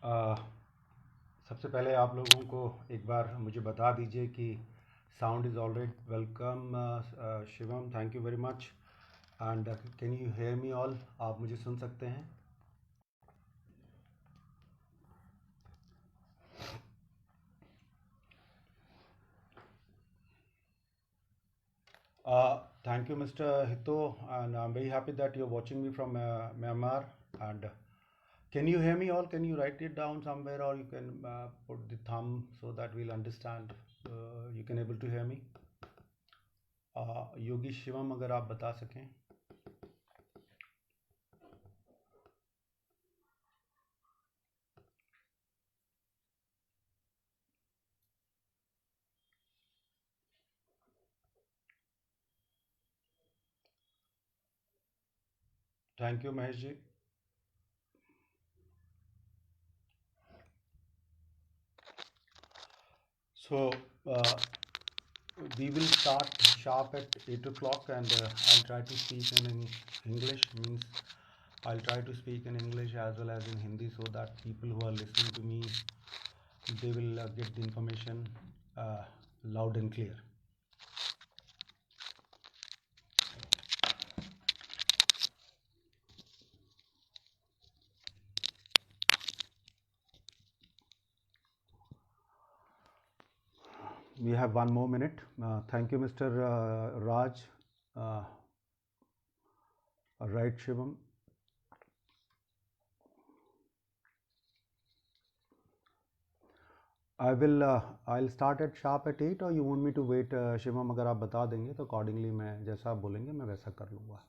आ, सबसे पहले आप लोगों को एक बार मुझे बता दीजिए कि sound is alright. Welcome Shivam, thank you very much. And can you hear me all? आप मुझे सुन सकते हैं? Thank you, Mr. Hito, and I'm very happy that you're watching me from Myanmar. And can you hear me all? Can you write it down somewhere, or you can put the thumb so that we'll understand? You can able to hear me. योगी शिवम, अगर आप बता सकें. Thank you Mahesh ji. So uh, we will start sharp at 8 o'clock, and I'll try to speak in English. Means I'll try to speak in English as well as in Hindi, so that people who are listening to me, they will get the information loud and clear. We have 1 more minute. Thank you, Mr. Raj. Right, Shivam. I'll start at sharp at 8, or you want me to wait, Shivam? अगर आप बता देंगे तो accordingly मैं जैसा आप बोलेंगे मैं वैसा कर लूँगा,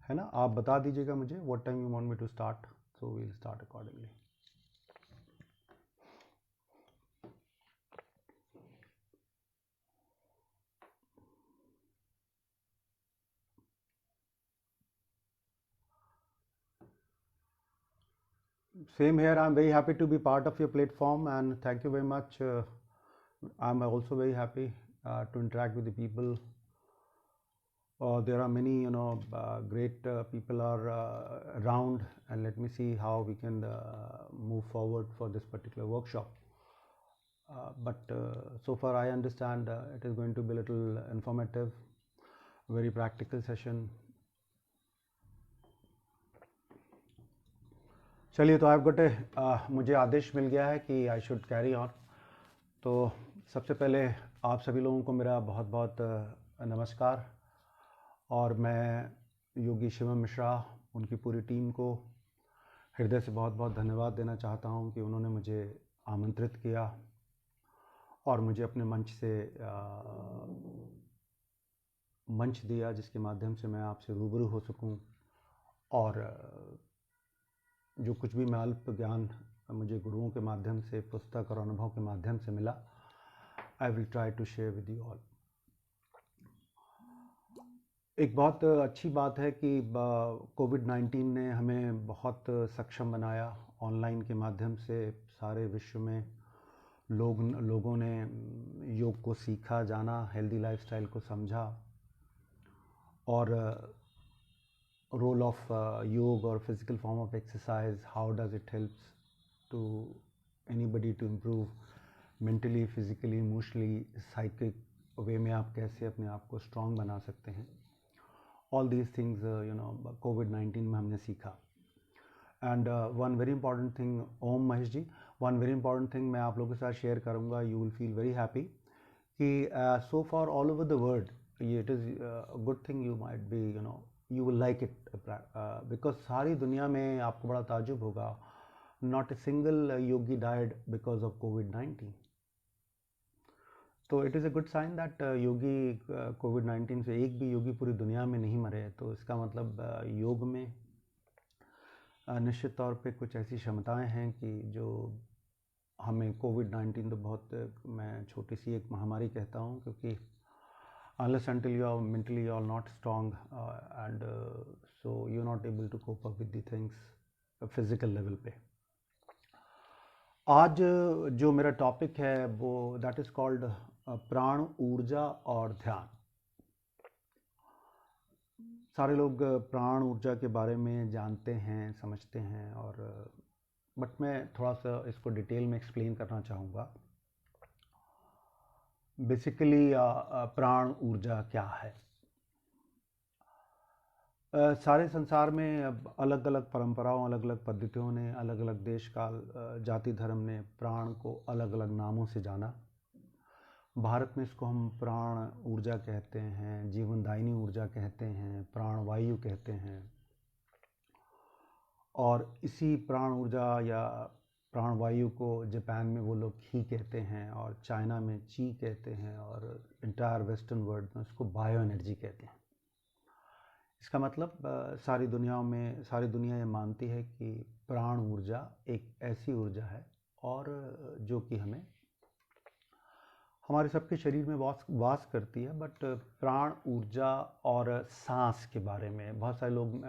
है ना? आप बता दीजिएगा मुझे what time you want me to start, so we'll start accordingly. Same here. I'm very happy to be part of your platform, and thank you very much. I'm also very happy to interact with the people. There are many, great people are around, and let me see how we can move forward for this particular workshop. But so far I understand it is going to be a little informative, very practical session. चलिए, तो I've got मुझे आदेश मिल गया है कि I should carry on. तो सबसे पहले आप सभी लोगों को मेरा बहुत बहुत नमस्कार, और मैं योगी शिवम मिश्रा, उनकी पूरी टीम को हृदय से बहुत बहुत धन्यवाद देना चाहता हूं कि उन्होंने मुझे आमंत्रित किया और मुझे अपने मंच से मंच दिया, जिसके माध्यम से मैं आपसे रूबरू हो सकूं, और जो कुछ भी मैं अल्प ज्ञान मुझे गुरुओं के माध्यम से, पुस्तक और अनुभव के माध्यम से मिला, I will try to share with you all. एक बहुत अच्छी बात है कि कोविड-19 ने हमें बहुत सक्षम बनाया. ऑनलाइन के माध्यम से सारे विश्व में लोगों ने योग को सीखा, जाना, हेल्दी लाइफस्टाइल को समझा, और role of yoga or physical form of exercise, how does it helps to anybody to improve mentally, physically, emotionally, psychic way में आप कैसे अपने आप को strong बना सकते हैं. All these things COVID-19 में हमने सीखा. And one very important thing, Om Mahesh ji, one very important thing मैं आप लोगों के साथ share करूँगा, you will feel very happy कि so far all over the world, it is a good thing, you might be you will like it because सारी दुनिया में आपको बड़ा ताजुब होगा, not a single yogi died because of COVID-19. तो it is a good sign that Yogi COVID-19 से एक भी योगी पूरी दुनिया में नहीं मरे. तो इसका मतलब योग में निश्चित तौर पे कुछ ऐसी क्षमताएं हैं कि जो हमें COVID-19 तो बहुत, मैं छोटी सी एक महामारी कहता हूँ, क्योंकि unless until you are mentally you are not strong and so you're not able to cope up with the things physical level पे. आज जो मेरा टॉपिक है वो दैट इज कॉल्ड प्राण, ऊर्जा और ध्यान. सारे लोग प्राण ऊर्जा के बारे में जानते हैं, समझते हैं, और बट मैं थोड़ा सा इसको डिटेल में एक्सप्लेन करना चाहूँगा। बेसिकली प्राण ऊर्जा क्या है? सारे संसार में अब अलग अलग परंपराओं, अलग अलग पद्धतियों ने, अलग अलग देश काल, जाति धर्म ने प्राण को अलग अलग नामों से जाना। भारत में इसको हम प्राण ऊर्जा कहते हैं, जीवनदायिनी ऊर्जा कहते हैं, प्राण वायु कहते हैं। और इसी प्राण ऊर्जा या प्राण वायु को जापान में वो लोग ही कहते हैं, और चाइना में ची कहते हैं, और इंटायर वेस्टर्न वर्ल्ड में उसको बायो एनर्जी कहते हैं। इसका मतलब सारी दुनिया ये मानती है कि प्राण ऊर्जा एक ऐसी ऊर्जा है और जो कि हमें हमारे सबके शरीर में वास करती है। बट प्राण ऊर्जा और सांस के बारे में बहुत सारे लोग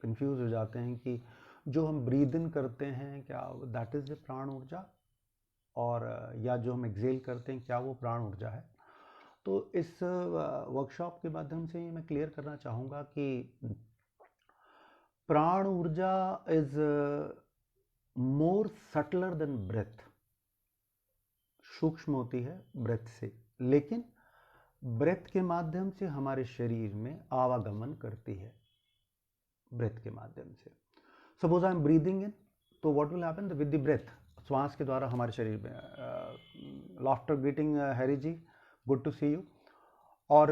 कंफ्यूज हो जाते हैं कि जो हम ब्रीद इन करते हैं क्या दैट इज़ द प्राण ऊर्जा, और या जो हम एक्सेल करते हैं क्या वो प्राण ऊर्जा है। तो इस वर्कशॉप के माध्यम से मैं क्लियर करना चाहूँगा कि प्राण ऊर्जा is more subtler than breath, सूक्ष्म होती है ब्रेथ से, लेकिन ब्रेथ के माध्यम से हमारे शरीर में आवागमन करती है। ब्रेथ के माध्यम से suppose I am breathing in, तो what will happen with the breath, श्वास के द्वारा हमारे शरीर में after greeting Hari ji, good to see you, और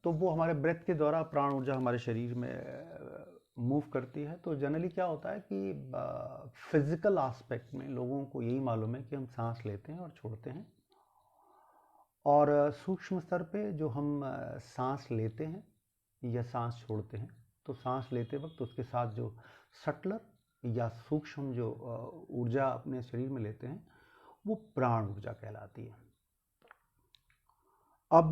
तो वो हमारे ब्रेथ के द्वारा प्राण ऊर्जा हमारे शरीर में मूव करती है। तो जनरली क्या होता है कि फिजिकल एस्पेक्ट में लोगों को यही मालूम है कि हम सांस लेते हैं और छोड़ते हैं, और सूक्ष्म स्तर पे जो हम सांस लेते हैं या सांस छोड़ते हैं, तो सांस लेते वक्त उसके साथ जो सटलर या सूक्ष्म जो ऊर्जा अपने शरीर में लेते हैं वो प्राण ऊर्जा कहलाती है। अब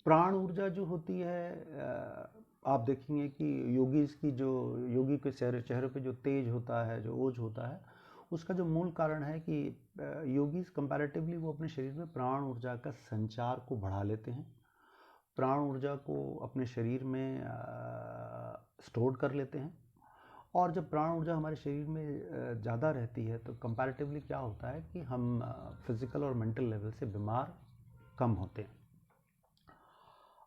प्राण ऊर्जा जो होती है, आप देखेंगे कि योगी के चेहरे पे जो तेज होता है, जो ओज होता है, उसका जो मूल कारण है कि योगीज कंपैरेटिवली वो अपने शरीर में प्राण ऊर्जा का संचार को बढ़ा लेते हैं, प्राण ऊर्जा को अपने शरीर में स्टोर कर लेते हैं। और जब प्राण ऊर्जा हमारे शरीर में ज़्यादा रहती है तो कंपैरेटिवली क्या होता है कि हम फिजिकल और मेंटल लेवल से बीमार कम होते हैं।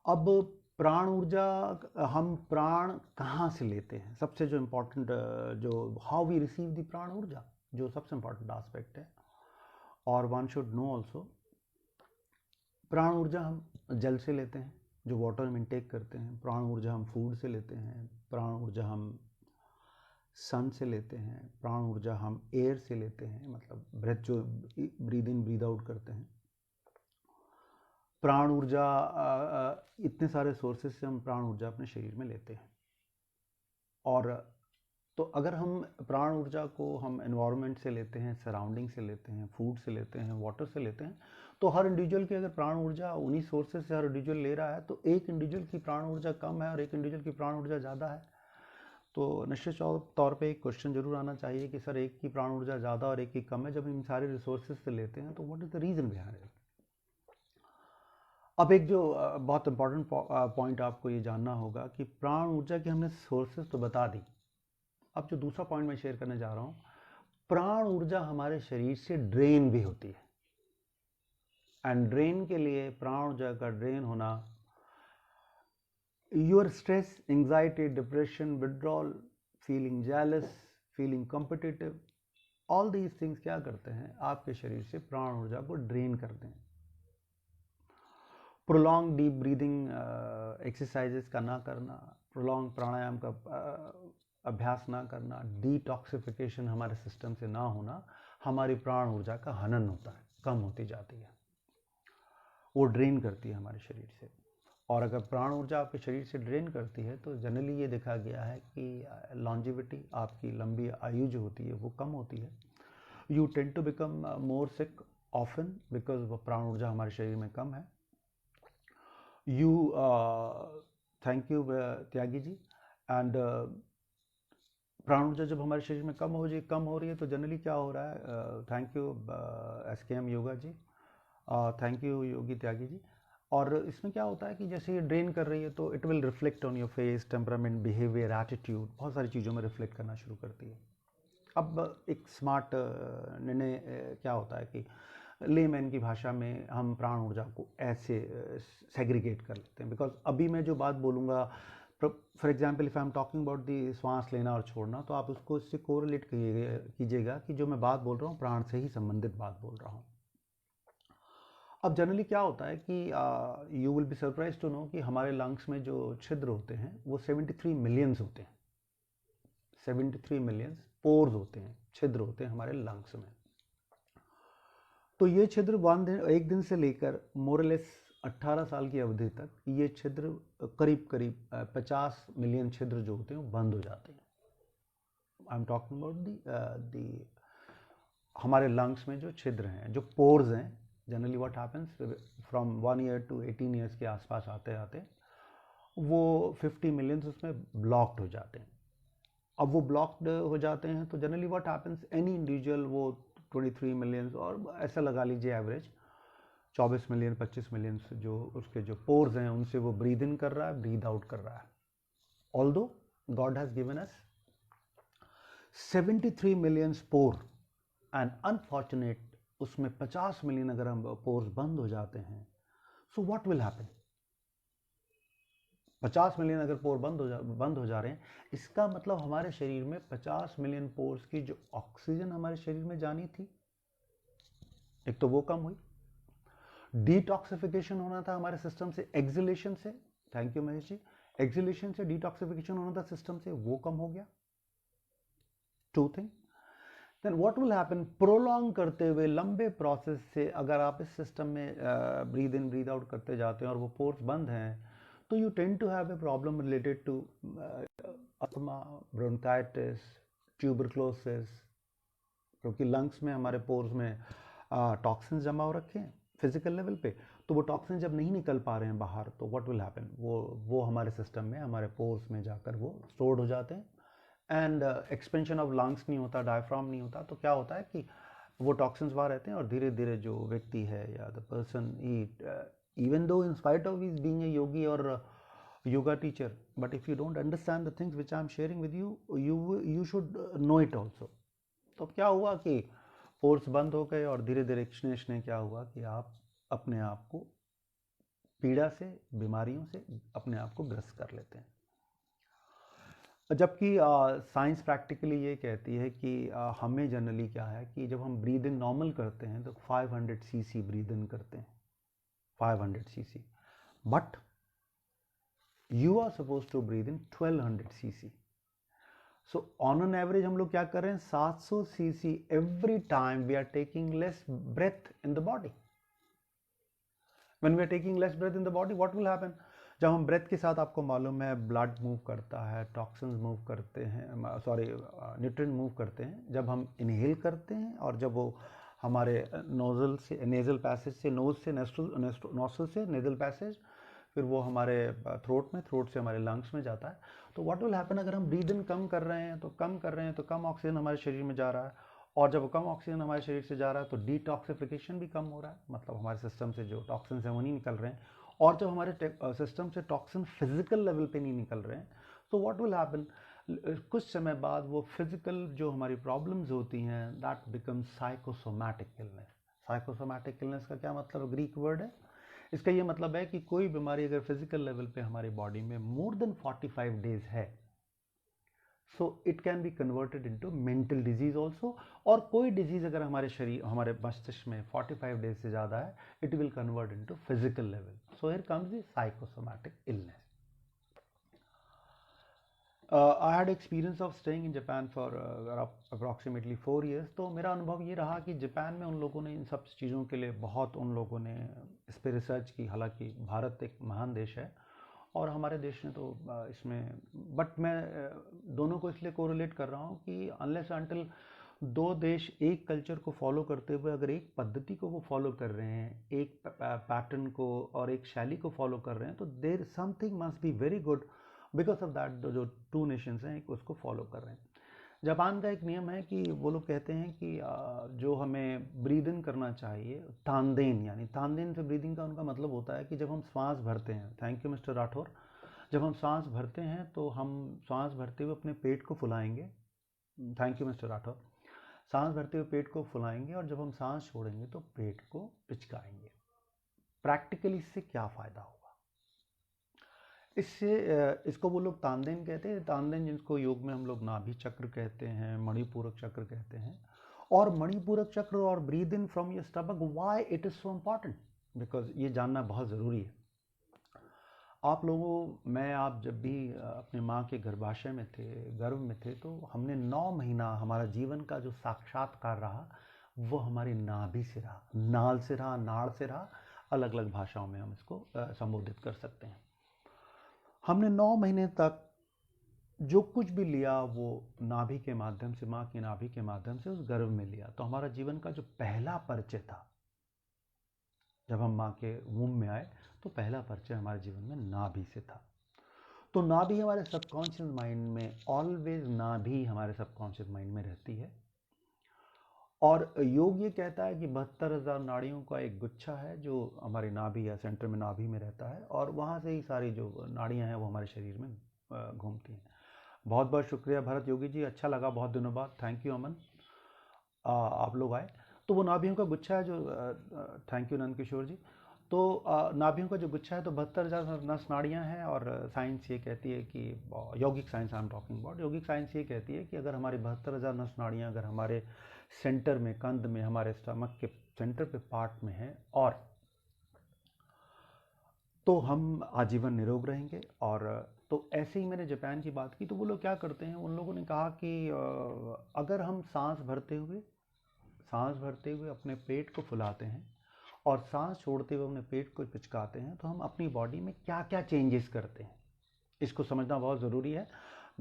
अब प्राण ऊर्जा, हम प्राण कहाँ से लेते हैं, सबसे जो इम्पोर्टेंट जो हाउ वी रिसीव द प्राण ऊर्जा, जो सबसे इम्पोर्टेंट एस्पेक्ट है, और वन शुड नो ऑल्सो। प्राण ऊर्जा हम जल से लेते हैं, जो वाटर हम इनटेक करते हैं। प्राण ऊर्जा हम फूड से लेते हैं। प्राण ऊर्जा हम सन से लेते हैं। प्राण ऊर्जा हम एयर से लेते हैं, मतलब ब्रेथ जो ब्रीद इन ब्रीद आउट करते हैं। प्राण ऊर्जा इतने सारे सोर्सेज से हम प्राण ऊर्जा अपने शरीर में लेते हैं। और तो अगर हम प्राण ऊर्जा को हम एनवायरनमेंट से लेते हैं, सराउंडिंग से लेते हैं, फूड से लेते हैं, वाटर से लेते हैं, तो हर इंडिविजुअल की अगर प्राण ऊर्जा उन्हीं सोर्सेज से हर इंडिविजुअल ले रहा है, तो एक इंडिविजुअल की प्राण ऊर्जा कम है और एक इंडिविजुअल की प्राण ऊर्जा ज़्यादा है, तो निश्चित तौर पे एक क्वेश्चन जरूर आना चाहिए कि सर एक की प्राण ऊर्जा ज़्यादा और एक की कम है, जब इन सारे रिसोर्सेज से लेते हैं, तो what is the reason behind it. अब एक जो बहुत इंपॉर्टेंट पॉइंट आपको ये जानना होगा कि प्राण ऊर्जा की हमने सोर्सेज तो बता दी। अब जो दूसरा पॉइंट मैं शेयर करने जा रहा हूँ, प्राण ऊर्जा हमारे शरीर से ड्रेन भी होती है, एंड ड्रेन के लिए प्राण ऊर्जा का ड्रेन होना, your stress, anxiety, depression, withdrawal, feeling jealous, feeling competitive, all these things क्या करते हैं, आपके शरीर से प्राण ऊर्जा को ड्रेन करते हैं। प्रोलॉन्ग डीप ब्रीदिंग एक्सरसाइजेस का ना करना, प्रोलॉन्ग प्राणायाम का अभ्यास ना करना, डिटॉक्सिफिकेशन हमारे सिस्टम से ना होना, हमारी प्राण ऊर्जा का हनन होता है, कम होती जाती है, वो ड्रेन करती है हमारे शरीर से। और अगर प्राण ऊर्जा आपके शरीर से ड्रेन करती है तो जनरली ये देखा गया है कि लॉन्जिविटी, आपकी लंबी आयु जो होती है वो कम होती है। You tend to become more sick often because प्राण ऊर्जा हमारे शरीर में कम है। You thank you Tyagi ji. And प्राण ऊर्जा जब हमारे शरीर में कम हो रही है तो जनरली क्या हो रहा है, thank you SKM yoga ji, thank you Yogi Tyagi ji. और इसमें क्या होता है कि जैसे ये ड्रेन कर रही है तो it will reflect on your face, temperament, behaviour, attitude, बहुत सारी चीज़ों में रिफ्लेक्ट करना शुरू करती है। अब एक स्मार्ट निर्णय क्या होता है कि लेमैन की भाषा में हम प्राण ऊर्जा को ऐसे सेग्रीगेट कर लेते हैं। बिकॉज अभी मैं जो बात बोलूँगा, for example if I am talking about दी श्वास लेना और छोड़ना, तो आप उसको इससे कोरिलेट कीजिएगा कि जो मैं बात बोल रहा हूँ प्राण से ही संबंधित बात बोल रहा हूँ। अब जनरली क्या होता है कि you will be surprise to know कि हमारे लंग्स में जो छिद्र होते हैं वो 73 मिलियंस होते हैं। 73 मिलियंस पोर्स होते हैं, छिद्र होते हैं हमारे लंग्स में। तो ये छिद्र एक दिन से लेकर मोरलेस 18 साल की अवधि तक ये छिद्र करीब करीब 50 मिलियन छिद्र जो होते हैं वो बंद हो जाते हैं। I am talking about the हमारे लंग्स में जो छिद्र हैं, जो पोर्स हैं। Generally what happens from 1 year to 18 years के आसपास आते आते वो 50 मिलियंस उसमें ब्लॉक्ड हो जाते हैं। अब वो ब्लॉक्ड हो जाते हैं तो generally what happens, any individual वो 23 मिलियंस और ऐसा लगा लीजिए एवरेज 24 मिलियन 25 मिलियन जो उसके जो पोर्स हैं उनसे वो ब्रीद इन कर रहा है, ब्रीद आउट कर रहा है। Although God has given us 73 million pore and unfortunate उसमें 50 मिलियन अगर हम पोर्स बंद हो जाते हैं, so what will happen? 50 million अगर पोर बंद हो जा रहे हैं, इसका मतलब हमारे शरीर में 50 मिलियन पोर्स की जो ऑक्सीजन हमारे शरीर में जानी थी, एक तो वो कम हुई। डिटॉक्सिफिकेशन होना था हमारे सिस्टम से एक्सलेशन से, thank you Mahesh ji, exhalation से डिटॉक्सिफिकेशन होना था सिस्टम से, वो कम हो गया। Two thing, then what will happen, prolong करते हुए लंबे प्रोसेस से अगर आप इस सिस्टम में ब्रीद इन ब्रीद आउट करते जाते हैं और वो पोर्स बंद हैं, तो you tend to have a problem related to asthma, bronchitis, tuberculosis, क्योंकि लंग्स में हमारे पोर्स में टॉक्सिन्स जमा हो रखे हैं फिजिकल लेवल पे। तो वो टॉक्सिन जब नहीं निकल पा रहे हैं बाहर, तो व्हाट विल हैपन, वो हमारे सिस्टम में, हमारे पोर्स में जाकर वो स्टोर्ड हो जाते हैं एंड एक्सपेंशन ऑफ लंग्स नहीं होता, डायफ्राम नहीं होता। तो क्या होता है कि वो टॉक्सिन्स बाहर रहते हैं और धीरे धीरे जो व्यक्ति है या the person even though in spite of his being a yogi or a yoga teacher, but if you don't understand the things which I am sharing with you, you should know it also. तो क्या हुआ कि pores बंद हो गए और धीरे धीरे ने क्या हुआ कि आप अपने आप को पीड़ा से, बीमारियों से अपने आप को ग्रस्त कर लेते हैं। जबकि साइंस प्रैक्टिकली ये कहती है कि हमें जनरली क्या है कि जब हम ब्रीद इन नॉर्मल करते हैं तो 500 cc ब्रीद इन करते हैं, 500 cc, but you are supposed to breathe in 1200 cc. So on an average हम लोग क्या कर रहे हैं, 700 cc every time we are taking less breath in the body. When we are taking less breath in the body, what will happen? जब हम breath के साथ, आपको मालूम है, ब्लड मूव करता है, टॉक्सिन्स मूव करते हैं, न्यूट्रिएंट मूव करते हैं जब हम इनहेल करते हैं, और जब वो हमारे नोजल से, नेजल पैसेज से, नोज से नोस्ट्रल से नेजल पैसेज, फिर वो हमारे थ्रोट में, थ्रोट से हमारे लंग्स में जाता है। तो व्हाट विल हैपन, अगर हम ब्रीद इन कम कर रहे हैं तो कम ऑक्सीजन हमारे शरीर में जा रहा है, और जब कम ऑक्सीजन हमारे शरीर से जा रहा है तो डिटॉक्सिफिकेशन भी कम हो रहा है, मतलब हमारे सिस्टम से जो टॉक्सिन है वो नहीं निकल रहे हैं। और जब हमारे सिस्टम से टॉक्सिन फिजिकल लेवल पे नहीं निकल रहे हैं, तो व्हाट विल हैपन, कुछ समय बाद वो फिजिकल जो हमारी प्रॉब्लम्स होती हैं, that becomes psychosomatic illness. Psychosomatic illness का क्या मतलब, ग्रीक वर्ड है, इसका ये मतलब है कि कोई बीमारी अगर फिजिकल लेवल पे हमारी बॉडी में मोर देन 45 डेज है, so it can be converted into mental disease also. और कोई डिजीज अगर हमारे शरीर, हमारे मस्तिष्क में 45 डेज से ज़्यादा है, it will convert into physical level. So here comes the psychosomatic illness. I had experience of staying in Japan for approximately 4 years. तो मेरा अनुभव ये रहा कि जापान में उन लोगों ने इन सब चीज़ों के लिए बहुत, उन लोगों ने इस पर रिसर्च की। हालांकि भारत एक महान देश है और हमारे देश ने तो इसमें, बट मैं दोनों को इसलिए कोरिलेट कर रहा हूँ कि अनलेस अनटिल दो देश एक कल्चर को फॉलो करते हुए अगर एक पद्धति को वो फॉलो कर रहे हैं, एक पैटर्न को और एक शैली को फॉलो कर रहे हैं, तो there something must be very good, because of that जो टू नेशंस हैं उसको फॉलो कर रहे हैं। जापान का एक नियम है कि वो लोग कहते हैं कि जो हमें ब्रीद इन करना चाहिए, तानदेन, यानी तानदेन से ब्रीदिंग का उनका मतलब होता है कि जब हम सांस भरते हैं, थैंक यू मिस्टर राठौर, जब हम सांस भरते हैं तो हम सांस भरते हुए अपने पेट को फुलाएंगे, थैंक यू मिस्टर राठौर, सांस भरते हुए पेट को फुलाएंगे और जब हम सांस छोड़ेंगे तो पेट को पिचकाएंगे। प्रैक्टिकली इससे क्या फ़ायदा होगा? इससे इसको वो लोग तानदेन कहते हैं, तानदेन जिसको योग में हम लोग नाभि चक्र कहते हैं, मणिपूरक चक्र कहते हैं। और मणिपूरक चक्र और breathe in from your stomach, why it is so important, because ये जानना बहुत ज़रूरी है। आप लोगों, मैं आप जब भी अपने माँ के गर्भाशय में थे, गर्भ में थे, तो हमने 9 महीना हमारा जीवन का जो साक्षात्कार रहा वो हमारी नाभि से रहा, नाल से रहा, नाड़ से रहा, अलग अलग भाषाओं में हम इसको संबोधित कर सकते हैं। हमने 9 महीने तक जो कुछ भी लिया वो नाभि के माध्यम से, माँ की नाभि के माध्यम से उस गर्भ में लिया। तो हमारा जीवन का जो पहला परिचय था, जब हम माँ के वूम में आए तो पहला परिचय हमारे जीवन में नाभि से था। तो नाभि हमारे सबकॉन्शियस माइंड में ऑलवेज, नाभि हमारे सबकॉन्शियस माइंड में रहती है। और योग ये कहता है कि 72,000 नाड़ियों का एक गुच्छा है जो हमारी नाभि या सेंटर में, नाभि में रहता है, और वहाँ से ही सारी जो नाड़ियाँ हैं वो हमारे शरीर में घूमती हैं। बहुत बहुत शुक्रिया भरत योगी जी, अच्छा लगा बहुत दिनों बाद, थैंक यू अमन, आप लोग आए। तो वो नाभियों का गुच्छा है जो, थैंक यू नंद किशोर जी। तो नाभियों का जो गुच्छा है तो 72,000 नस नाड़ियाँ हैं, और साइंस ये कहती है कि, यौगिक science I am talking about, यौगिक साइंस ये कहती है कि अगर हमारी 72,000 नस नाड़ियाँ अगर हमारे सेंटर में, कंध में, हमारे स्टमक के सेंटर पे पार्ट में है, और तो हम आजीवन निरोग रहेंगे। और तो ऐसे ही मैंने जापान की बात की, तो वो लोग क्या करते हैं, उन लोगों ने कहा कि अगर हम सांस भरते हुए अपने पेट को फुलाते हैं और सांस छोड़ते हुए अपने पेट को पिचकाते हैं, तो हम अपनी बॉडी में क्या क्या चेंजेस करते हैं, इसको समझना बहुत ज़रूरी है।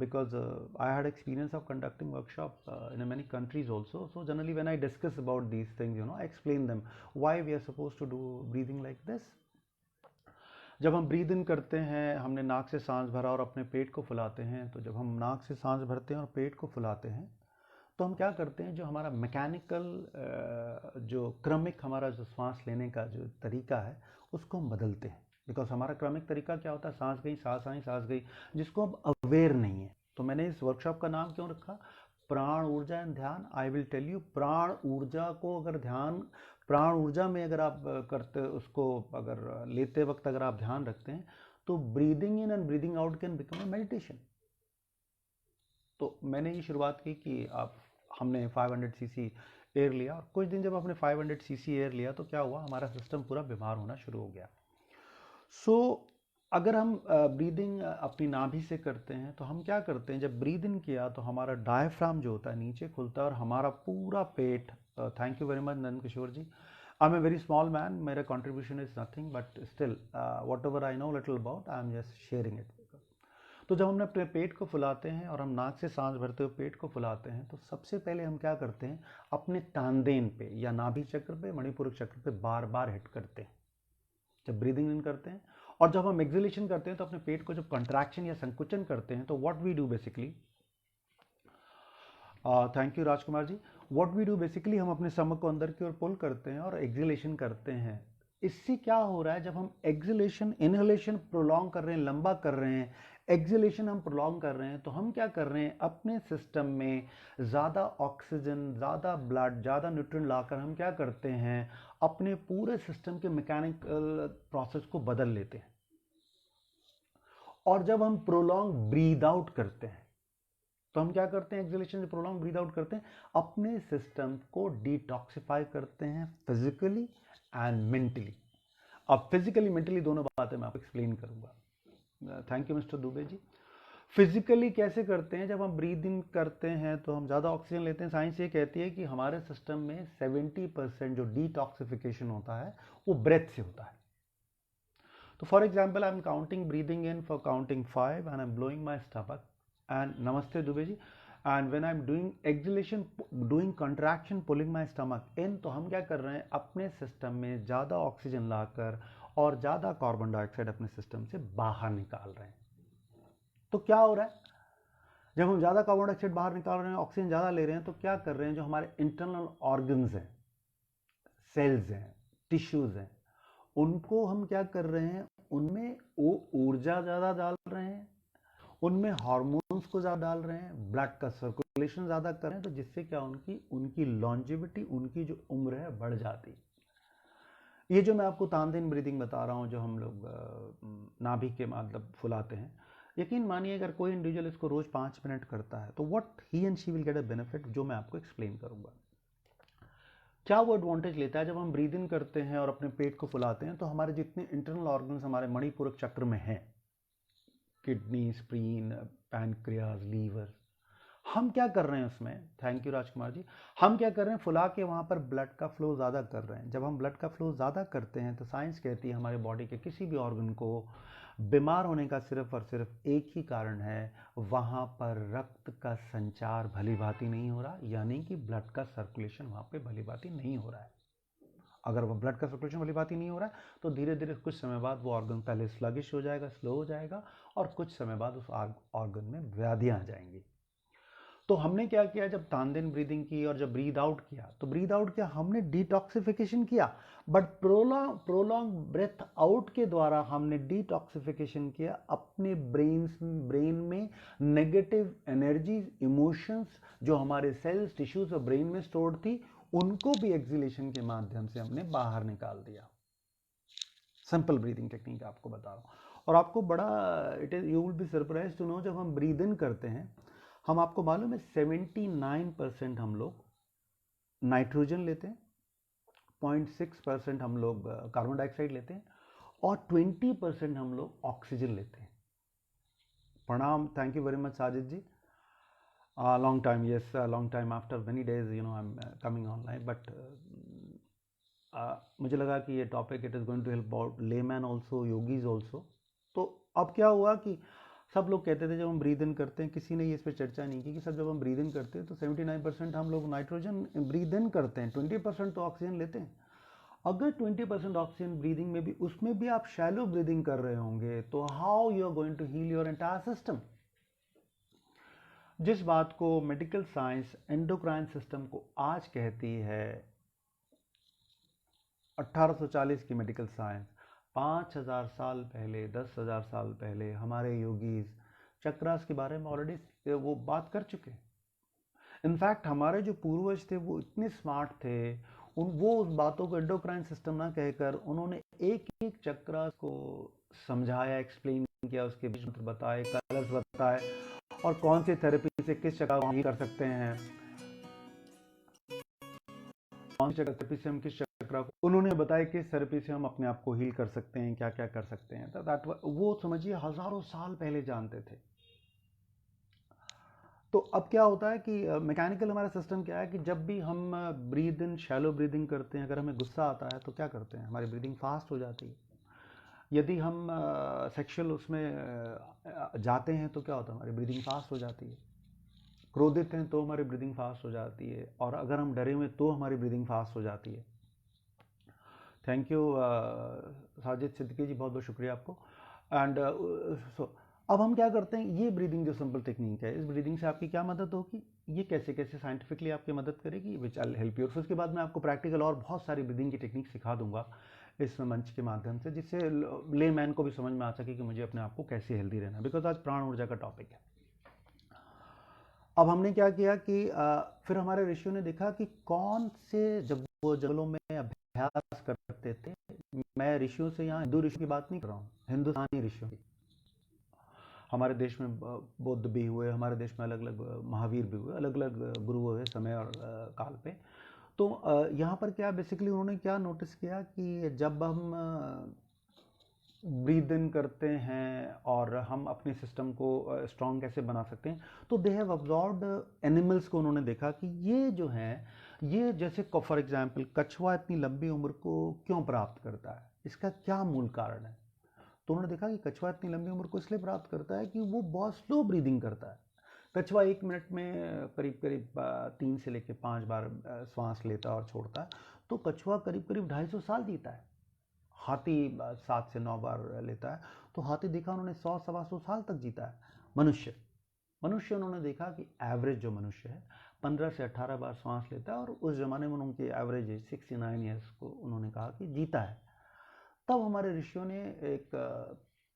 Because I had experience of conducting workshop in many countries also. So generally when I discuss about these things, I explain them why we are supposed to do breathing like this. जब हम breathe in करते हैं, हमने नाक से सांस भरा और अपने पेट को फुलाते हैं, तो जब हम नाक से सांस भरते हैं और पेट को फुलाते हैं तो हम क्या करते हैं, जो हमारा मैकेनिकल, जो क्रमिक हमारा जो सांस लेने का जो तरीका है उसको हम बदलते हैं। बिकॉज हमारा क्रमिक तरीका क्या होता है, सांस गई, सांस आई, सांस गई, जिसको हम अवेयर नहीं है। तो मैंने इस वर्कशॉप का नाम क्यों रखा, प्राण ऊर्जा एंड ध्यान। आई विल टेल यू, प्राण ऊर्जा को अगर ध्यान, प्राण ऊर्जा में अगर आप करते, उसको अगर लेते वक्त अगर आप ध्यान रखते हैं, तो breathing in and breathing out can become a meditation. तो मैंने ये शुरुआत की कि हमने 500 सीसी एयर लिया, और कुछ दिन जब आपने 500 सीसी एयर लिया तो क्या हुआ, हमारा सिस्टम पूरा बीमार होना शुरू हो गया। सो अगर हम ब्रीदिंग अपनी नाभि से करते हैं, तो हम क्या करते हैं, जब ब्रीद इन किया तो हमारा डायफ्राम जो होता है नीचे खुलता है और हमारा पूरा पेट, thank you very much Nand Kishore ji, I am a very small man, मेरा contribution is nothing, but still whatever I know little about, I am just sharing it. तो जब हमने अपने पेट को फुलाते हैं और हम नाक से सांस भरते हुए पेट को फुलाते हैं, तो सबसे पहले हम क्या करते हैं, अपने तानदेन पे या नाभि चक्र पे, मणिपुरक चक्र पे बार बार हिट करते हैं जब ब्रीदिंग इन करते हैं। और जब हम एक्सहेलेशन करते हैं तो अपने पेट को जब कंट्रैक्शन या संकुचन करते हैं, तो what we do basically, thank you Rajkumar ji, what we do basically, हम अपने स्टमक को अंदर की ओर पुल करते हैं और एक्सहेलेशन करते हैं। इससे क्या हो रहा है, जब हम एक्सहेलेशन, इनहेलेशन प्रोलॉन्ग कर रहे हैं, लंबा कर रहे हैं, एक्सहेलेशन हम प्रोलॉन्ग कर रहे हैं, तो हम क्या कर रहे हैं, अपने सिस्टम में ज़्यादा ऑक्सीजन, ज़्यादा ब्लड, ज़्यादा न्यूट्रिएंट लाकर हम क्या करते हैं, अपने पूरे सिस्टम के मैकेनिकल प्रोसेस को बदल लेते हैं। और जब हम प्रोलॉन्ग ब्रीद आउट करते हैं, तो हम क्या करते हैं, एक्सहेलेशन से प्रोलॉन्ग ब्रीद आउट करते हैं, अपने सिस्टम को डिटॉक्सिफाई करते हैं, फिजिकली एंड मेंटली। अब फिजिकली मेंटली दोनों बातें मैं आपको एक्सप्लेन करूंगा। Thank you mister Dubey ji. Physically कैसे करते हैं, जब हम ब्रीद इन करते हैं तो हम ज़्यादा ऑक्सीजन लेते हैं। साइंस ये कहती है कि हमारे सिस्टम में 70% जो डिटॉक्सिफिकेशन होता है वो ब्रेथ से होता है। तो for example, I M counting, breathing in for counting 5 and I am blowing my stomach, and namaste Dubey ji, and when I'm doing exhalation, doing contraction, pulling my stomach in, तो हम क्या कर रहे हैं, अपने सिस्टम में ज़्यादा oxygen लाकर और ज़्यादा कार्बन डाइऑक्साइड अपने सिस्टम से बाहर निकाल रहे हैं। तो क्या हो रहा है, जब हम ज़्यादा कार्बन डाइऑक्साइड बाहर निकाल रहे हैं, ऑक्सीजन ज़्यादा ले रहे हैं, तो क्या कर रहे हैं, जो हमारे इंटरनल ऑर्गन्स हैं, सेल्स हैं, टिश्यूज़ हैं, उनको हम क्या कर रहे हैं, उनमें वो ऊर्जा ज़्यादा डाल रहे हैं, उनमें हार्मोन्स को ज़्यादा डाल रहे हैं, ब्लड का सर्कुलेशन ज़्यादा कर रहे हैं, तो जिससे क्या उनकी उनकी लॉन्जेविटी, उनकी जो उम्र है बढ़ जाती। ये जो मैं आपको तानदेन ब्रीदिंग बता रहा हूँ, जो हम लोग नाभि के मतलब फुलाते हैं, यकीन मानिए अगर कोई इंडिविजुअल इसको रोज़ 5 मिनट करता है तो what he and she will get a benefit, जो मैं आपको एक्सप्लेन करूँगा। क्या वो एडवांटेज लेता है, जब हम ब्रीद इन करते हैं और अपने पेट को फुलाते हैं, तो हमारे जितने इंटरनल ऑर्गन्स हमारे मणिपूरक चक्र में हैं, किडनी, स्प्लीन, पैनक्रियाज, लीवर, हम क्या कर रहे हैं उसमें, थैंक यू राजकुमार जी, हम क्या कर रहे हैं, फुला के वहाँ पर ब्लड का फ्लो ज़्यादा कर रहे हैं। जब हम ब्लड का फ्लो ज़्यादा करते हैं तो साइंस कहती है हमारे बॉडी के किसी भी ऑर्गन को बीमार होने का सिर्फ और सिर्फ एक ही कारण है, वहाँ पर रक्त का संचार भली भांति नहीं हो रहा, यानी कि ब्लड का सर्कुलेशन वहाँ पे भली भांति नहीं हो रहा है। अगर वो ब्लड का सर्कुलेशन भली भांति नहीं हो रहा है तो धीरे धीरे कुछ समय बाद वो ऑर्गन पहले स्लगिश हो जाएगा, स्लो हो जाएगा, और कुछ समय बाद उस ऑर्गन में व्याधियाँ आ जाएंगी। तो हमने क्या किया, जब तानदेन ब्रीदिंग की और जब ब्रीद आउट किया, तो ब्रीद आउट किया, हमने डिटॉक्सिफिकेशन किया, बट प्रोलॉन्ग ब्रेथ आउट के द्वारा हमने डिटॉक्सिफिकेशन किया अपने ब्रेन में नेगेटिव एनर्जीज, इमोशंस जो हमारे सेल्स, टिश्यूज और ब्रेन में स्टोर्ड थी, उनको भी एक्सिलेशन के माध्यम से हमने बाहर निकाल दिया। सिंपल ब्रीदिंग टेक्निक आपको बता रहा हूँ, और आपको बड़ा it is, you will be surprise to know, जब हम ब्रीद इन करते हैं, हम, आपको मालूम है 79% हम लोग नाइट्रोजन लेते हैं, 0.6% हम लोग कार्बन डाइऑक्साइड लेते हैं, और 20% हम लोग ऑक्सीजन लेते हैं। प्रणाम, thank you very much Sajid ji. Long time, yes, long time after many days, you know, I am coming online, but मुझे लगा कि ये topic it is going to help about layman also, yogis also. तो अब क्या हुआ कि सब लोग कहते थे जब हम ब्रीद इन करते हैं, किसी ने ये इस पर चर्चा नहीं की कि सब जब हम ब्रीद इन करते हैं तो 79% हम लोग नाइट्रोजन ब्रीद इन करते हैं, 20% तो ऑक्सीजन लेते हैं। अगर 20% ऑक्सीजन ब्रीदिंग में भी, उसमें भी आप शैलो ब्रीदिंग कर रहे होंगे, तो how you are going to heal your entire system. जिस बात को मेडिकल साइंस एंडोक्राइन सिस्टम को आज कहती है, 1840 की मेडिकल साइंस, 5000 साल पहले, 10,000 साल पहले हमारे योगीज चक्रास के बारे में ऑलरेडी वो बात कर चुके। इनफैक्ट हमारे जो पूर्वज थे वो इतने स्मार्ट थे, वो उस बातों को एंडोक्राइन सिस्टम ना कहकर उन्होंने एक एक चक्रास को समझाया, एक्सप्लेन किया, उसके बीच में बताए, कलर्स बताए, और कौन सी थेरेपी से किस चक्र को कर सकते हैं, कौन सी थेरेपी से हम किस चक्र को, उन्होंने बताया किस थेरेपी से हम अपने आप को हील कर सकते हैं, क्या क्या कर सकते हैं। तो वो समझिए हजारों साल पहले जानते थे। तो अब क्या होता है कि मैकेनिकल हमारा सिस्टम क्या है कि जब भी हम ब्रीद इन, शैलो ब्रीदिंग करते हैं, अगर हमें गुस्सा आता है तो क्या करते हैं, हमारी ब्रीदिंग फास्ट हो जाती है। यदि हम सेक्सुअल उसमें जाते हैं तो क्या होता है, हमारी ब्रीदिंग फास्ट हो जाती है। क्रोधित हैं तो हमारी ब्रीदिंग फास्ट हो जाती है, और अगर हम डरे हुए तो हमारी ब्रीदिंग फास्ट हो जाती है। थैंक यू साजिद सिद्दीकी जी, बहुत बहुत शुक्रिया आपको। एंड सो अब हम क्या करते हैं, ये ब्रीदिंग जो सिंपल टेक्निक है, इस ब्रीदिंग से आपकी क्या मदद होगी, ये कैसे कैसे साइंटिफिकली आपकी मदद करेगी, विच आई हेल्प यू। फिर उसके बाद मैं आपको प्रैक्टिकल और बहुत सारी ब्रीदिंग की टेक्निक सिखा दूंगा इस मंच के माध्यम से, जिससे ले मैन को भी समझ में आ सके कि मुझे अपने आप को कैसे हेल्दी रहना है, बिकॉज आज प्राण ऊर्जा का टॉपिक है। अब हमने क्या किया कि फिर हमारे ऋषियों ने देखा कि कौन से, जब वो जंगलों में अभ्यास करते थे, मैं ऋषियों से यहाँ हिंदू ऋषियों की बात नहीं कर रहा हूँ, हिंदुस्तानी ऋषियों की। हमारे देश में बौद्ध भी हुए, हमारे देश में अलग अलग महावीर भी हुए, अलग अलग गुरु हुए समय और काल पे। तो यहाँ पर क्या बेसिकली उन्होंने क्या नोटिस किया कि जब हम ब्रीद इन करते हैं और हम अपने सिस्टम को स्ट्रॉन्ग कैसे बना सकते हैं, तो दे हैव ऑब्जर्व्ड एनिमल्स को उन्होंने देखा कि ये जो हैं, ये जैसे फॉर एग्जांपल कछुआ इतनी लंबी उम्र को क्यों प्राप्त करता है, इसका क्या मूल कारण है। तो उन्होंने देखा कि कछुआ इतनी लंबी उम्र को इसलिए प्राप्त करता है कि वो बहुत स्लो ब्रीदिंग करता है। कछुआ 1 मिनट में करीब करीब 3 से लेकर 5 बार श्वास लेता और छोड़ता है, तो कछुआ करीब करीब 250 साल जीता है। हाथी 7 से 9 बार लेता है, तो हाथी देखा उन्होंने 100 सवा 100 साल तक जीता है। मनुष्य मनुष्य उन्होंने देखा कि एवरेज जो मनुष्य है 15 से 18 बार सांस लेता है, और उस ज़माने में उनकी एवरेज 69 ईयर्स को उन्होंने कहा कि जीता है। तब हमारे ऋषियों ने एक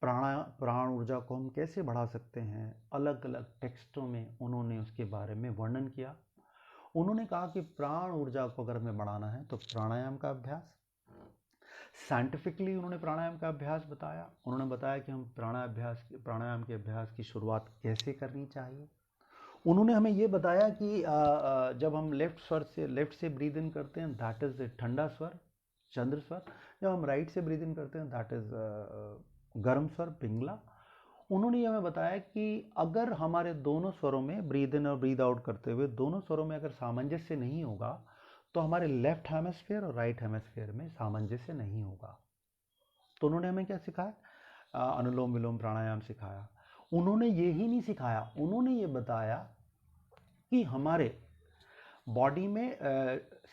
प्राण ऊर्जा को हम कैसे बढ़ा सकते हैं, अलग अलग टेक्स्टों में उन्होंने उसके बारे में वर्णन किया। उन्होंने कहा कि प्राण ऊर्जा को अगर हमें बढ़ाना है तो प्राणायाम का अभ्यास, साइंटिफिकली उन्होंने प्राणायाम का अभ्यास बताया। उन्होंने बताया कि हम प्राणायाम के अभ्यास की शुरुआत कैसे करनी चाहिए। उन्होंने हमें ये बताया कि जब हम लेफ्ट से ब्रीद इन करते हैं दैट इज ठंडा स्वर, चंद्र स्वर। जब हम राइट से ब्रीद इन करते हैं दैट इज गर्म स्वर, पिंगला। उन्होंने हमें बताया कि अगर हमारे दोनों स्वरों में, ब्रीद इन और ब्रीद आउट करते हुए दोनों स्वरों में अगर सामंजस्य नहीं होगा तो हमारे लेफ्ट हेमिस्फीयर और राइट हेमिस्फीयर में सामंजस्य नहीं होगा। तो उन्होंने हमें क्या सिखाया? अनुलोम विलोम प्राणायाम सिखाया। उन्होंने ये ही नहीं सिखाया, उन्होंने ये बताया कि हमारे बॉडी में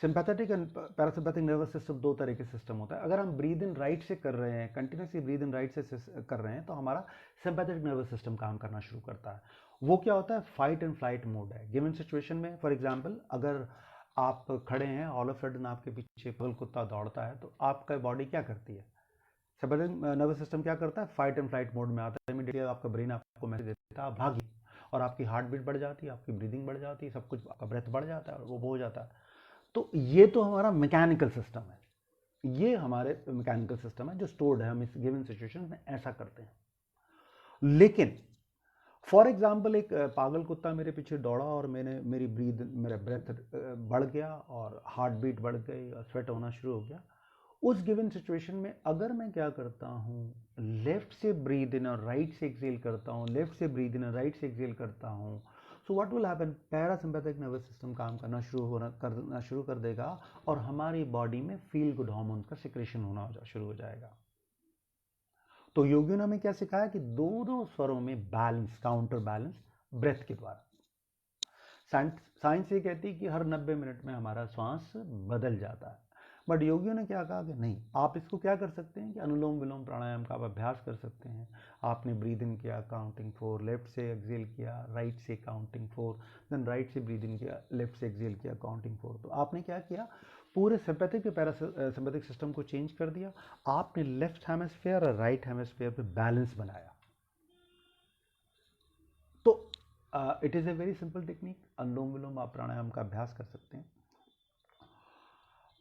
sympathetic and parasympathetic nervous system, दो तरह के सिस्टम होता है। अगर हम ब्रीद इन राइट से कर रहे हैं, कंटिन्यूसली ब्रीद इन राइट से कर रहे हैं, तो हमारा सिंपैथेटिक नर्वस सिस्टम काम करना शुरू करता है। वो क्या होता है? फाइट एंड फ्लाइट मोड है। गिवन सिचुएशन में, फॉर एग्जांपल, अगर आप खड़े हैं, ऑल ऑफ सडन आपके पीछे पगल कुत्ता दौड़ता है, तो आपका बॉडी क्या करती है? सिंपैथेटिक नर्वस सिस्टम क्या करता है? फाइट एंड फ्लाइट मोड में आता है। इमीडिएटली आपका ब्रेन आपको मैसेज देता है आप भागिए, और आपकी हार्ट बीट बढ़ जाती है, आपकी ब्रीदिंग बढ़ जाती है, सब कुछ, आपका ब्रेथ बढ़ जाता है और वो हो जाता है। तो ये तो हमारा मैकेनिकल सिस्टम है, ये हमारे मैकेनिकल सिस्टम है जो स्टोर्ड है, हम इस गिवन सिचुएशन में ऐसा करते हैं। लेकिन फॉर एग्जाम्पल, एक पागल कुत्ता मेरे पीछे दौड़ा और मेरा ब्रेथ बढ़ गया और हार्ट बीट बढ़ गई और स्वेट होना शुरू हो गया। उस गिवन सिचुएशन में अगर मैं क्या करता हूँ, लेफ्ट से ब्रीद इन और राइट से एक्सेल करता हूँ, लेफ्ट से ब्रीद इन और राइट से एक्सेल करता हूँ, सो what will happen? Parasympathetic nervous system काम करना शुरू कर देगा और हमारी बॉडी में फील गुड हार्मोन्स का सिक्रेशन होना शुरू हो जाएगा। तो योगियों ने हमें क्या सिखाया कि दोनों स्वरों में बैलेंस, काउंटर बैलेंस ब्रेथ के द्वारा। साइंस ये कहती है कि हर 90 मिनट में हमारा श्वास बदल जाता है, बट योगियों ने क्या कहा कि नहीं, आप इसको क्या कर सकते हैं कि अनुलोम विलोम प्राणायाम का आप अभ्यास कर सकते हैं। आपने ब्रीद इन किया, काउंटिंग 4, लेफ्ट से एक्सेल किया, राइट से काउंटिंग 4, देन राइट से ब्रीद इन किया, लेफ्ट से एक्सेल किया, काउंटिंग 4। तो आपने क्या किया? पूरे सिंपैथिक के पैरासिम्पैथिक सिस्टम को चेंज कर दिया। आपने लेफ्ट हेमिस्फीयर और राइट हेमिस्फीयर पे बैलेंस बनाया। तो it is a very simple technique. Anulom Vilom आप प्राणायाम का अभ्यास कर सकते हैं।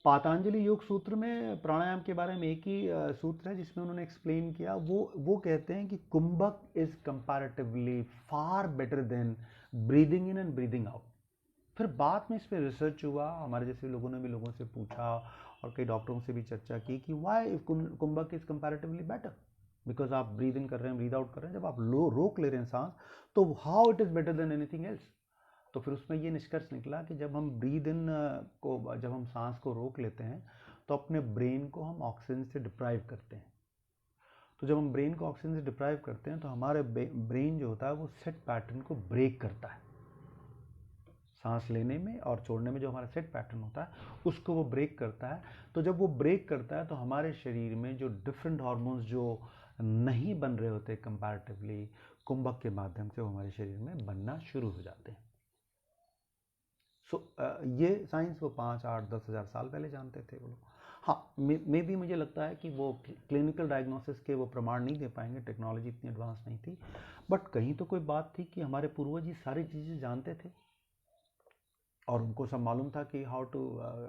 पातंजलि योग सूत्र में प्राणायाम के बारे में एक ही सूत्र है जिसमें उन्होंने एक्सप्लेन किया। वो कहते हैं कि kumbhak is comparatively far better than breathing in and breathing out. फिर बाद में इस पर रिसर्च हुआ, हमारे जैसे लोगों ने भी लोगों से पूछा और कई डॉक्टरों से भी चर्चा की कि why kumbhak is comparatively better, because आप ब्रीद इन कर रहे हैं, ब्रीद आउट कर रहे हैं, जब आप रोक ले रहे हैं सांस, तो how it is better than anything else. तो फिर उसमें ये निष्कर्ष निकला कि जब हम ब्रीद इन जब हम सांस को रोक लेते हैं तो अपने ब्रेन को हम ऑक्सीजन से डिप्राइव करते हैं। तो जब हम ब्रेन को ऑक्सीजन से डिप्राइव करते हैं तो हमारे ब्रेन जो होता है वो सेट पैटर्न को ब्रेक करता है। सांस लेने में और छोड़ने में जो हमारा सेट पैटर्न होता है उसको वो ब्रेक करता है। तो जब वो ब्रेक करता है तो हमारे शरीर में जो डिफरेंट हार्मोन्स जो नहीं बन रहे होते कंपैरेटिवली, कुंभक के माध्यम से वो हमारे शरीर में बनना शुरू हो जाते हैं। ये साइंस वो 5, 8, 10 हज़ार साल पहले जानते थे वो लोग। हाँ, मे भी मुझे लगता है कि वो क्लिनिकल डायग्नोसिस के वो प्रमाण नहीं दे पाएंगे, टेक्नोलॉजी इतनी एडवांस नहीं थी, बट कहीं तो कोई बात थी कि हमारे पूर्वज ये सारी चीज़ें जानते थे और उनको सब मालूम था कि हाउ टू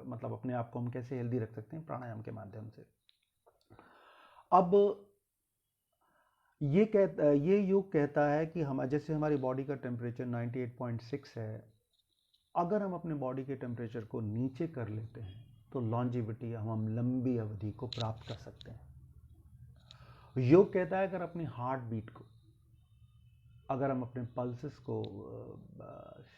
मतलब अपने आप को हम कैसे हेल्दी रख सकते हैं प्राणायाम के माध्यम से। अब ये योग कहता है कि हम, जैसे हमारी बॉडी का टेम्परेचर 98.6 है, अगर हम अपने बॉडी के टेम्परेचर को नीचे कर लेते हैं तो लॉन्जिविटी, हम लंबी अवधि को प्राप्त कर सकते हैं। योग कहता है अगर अपनी हार्ट बीट को, अगर हम अपने पल्सेस को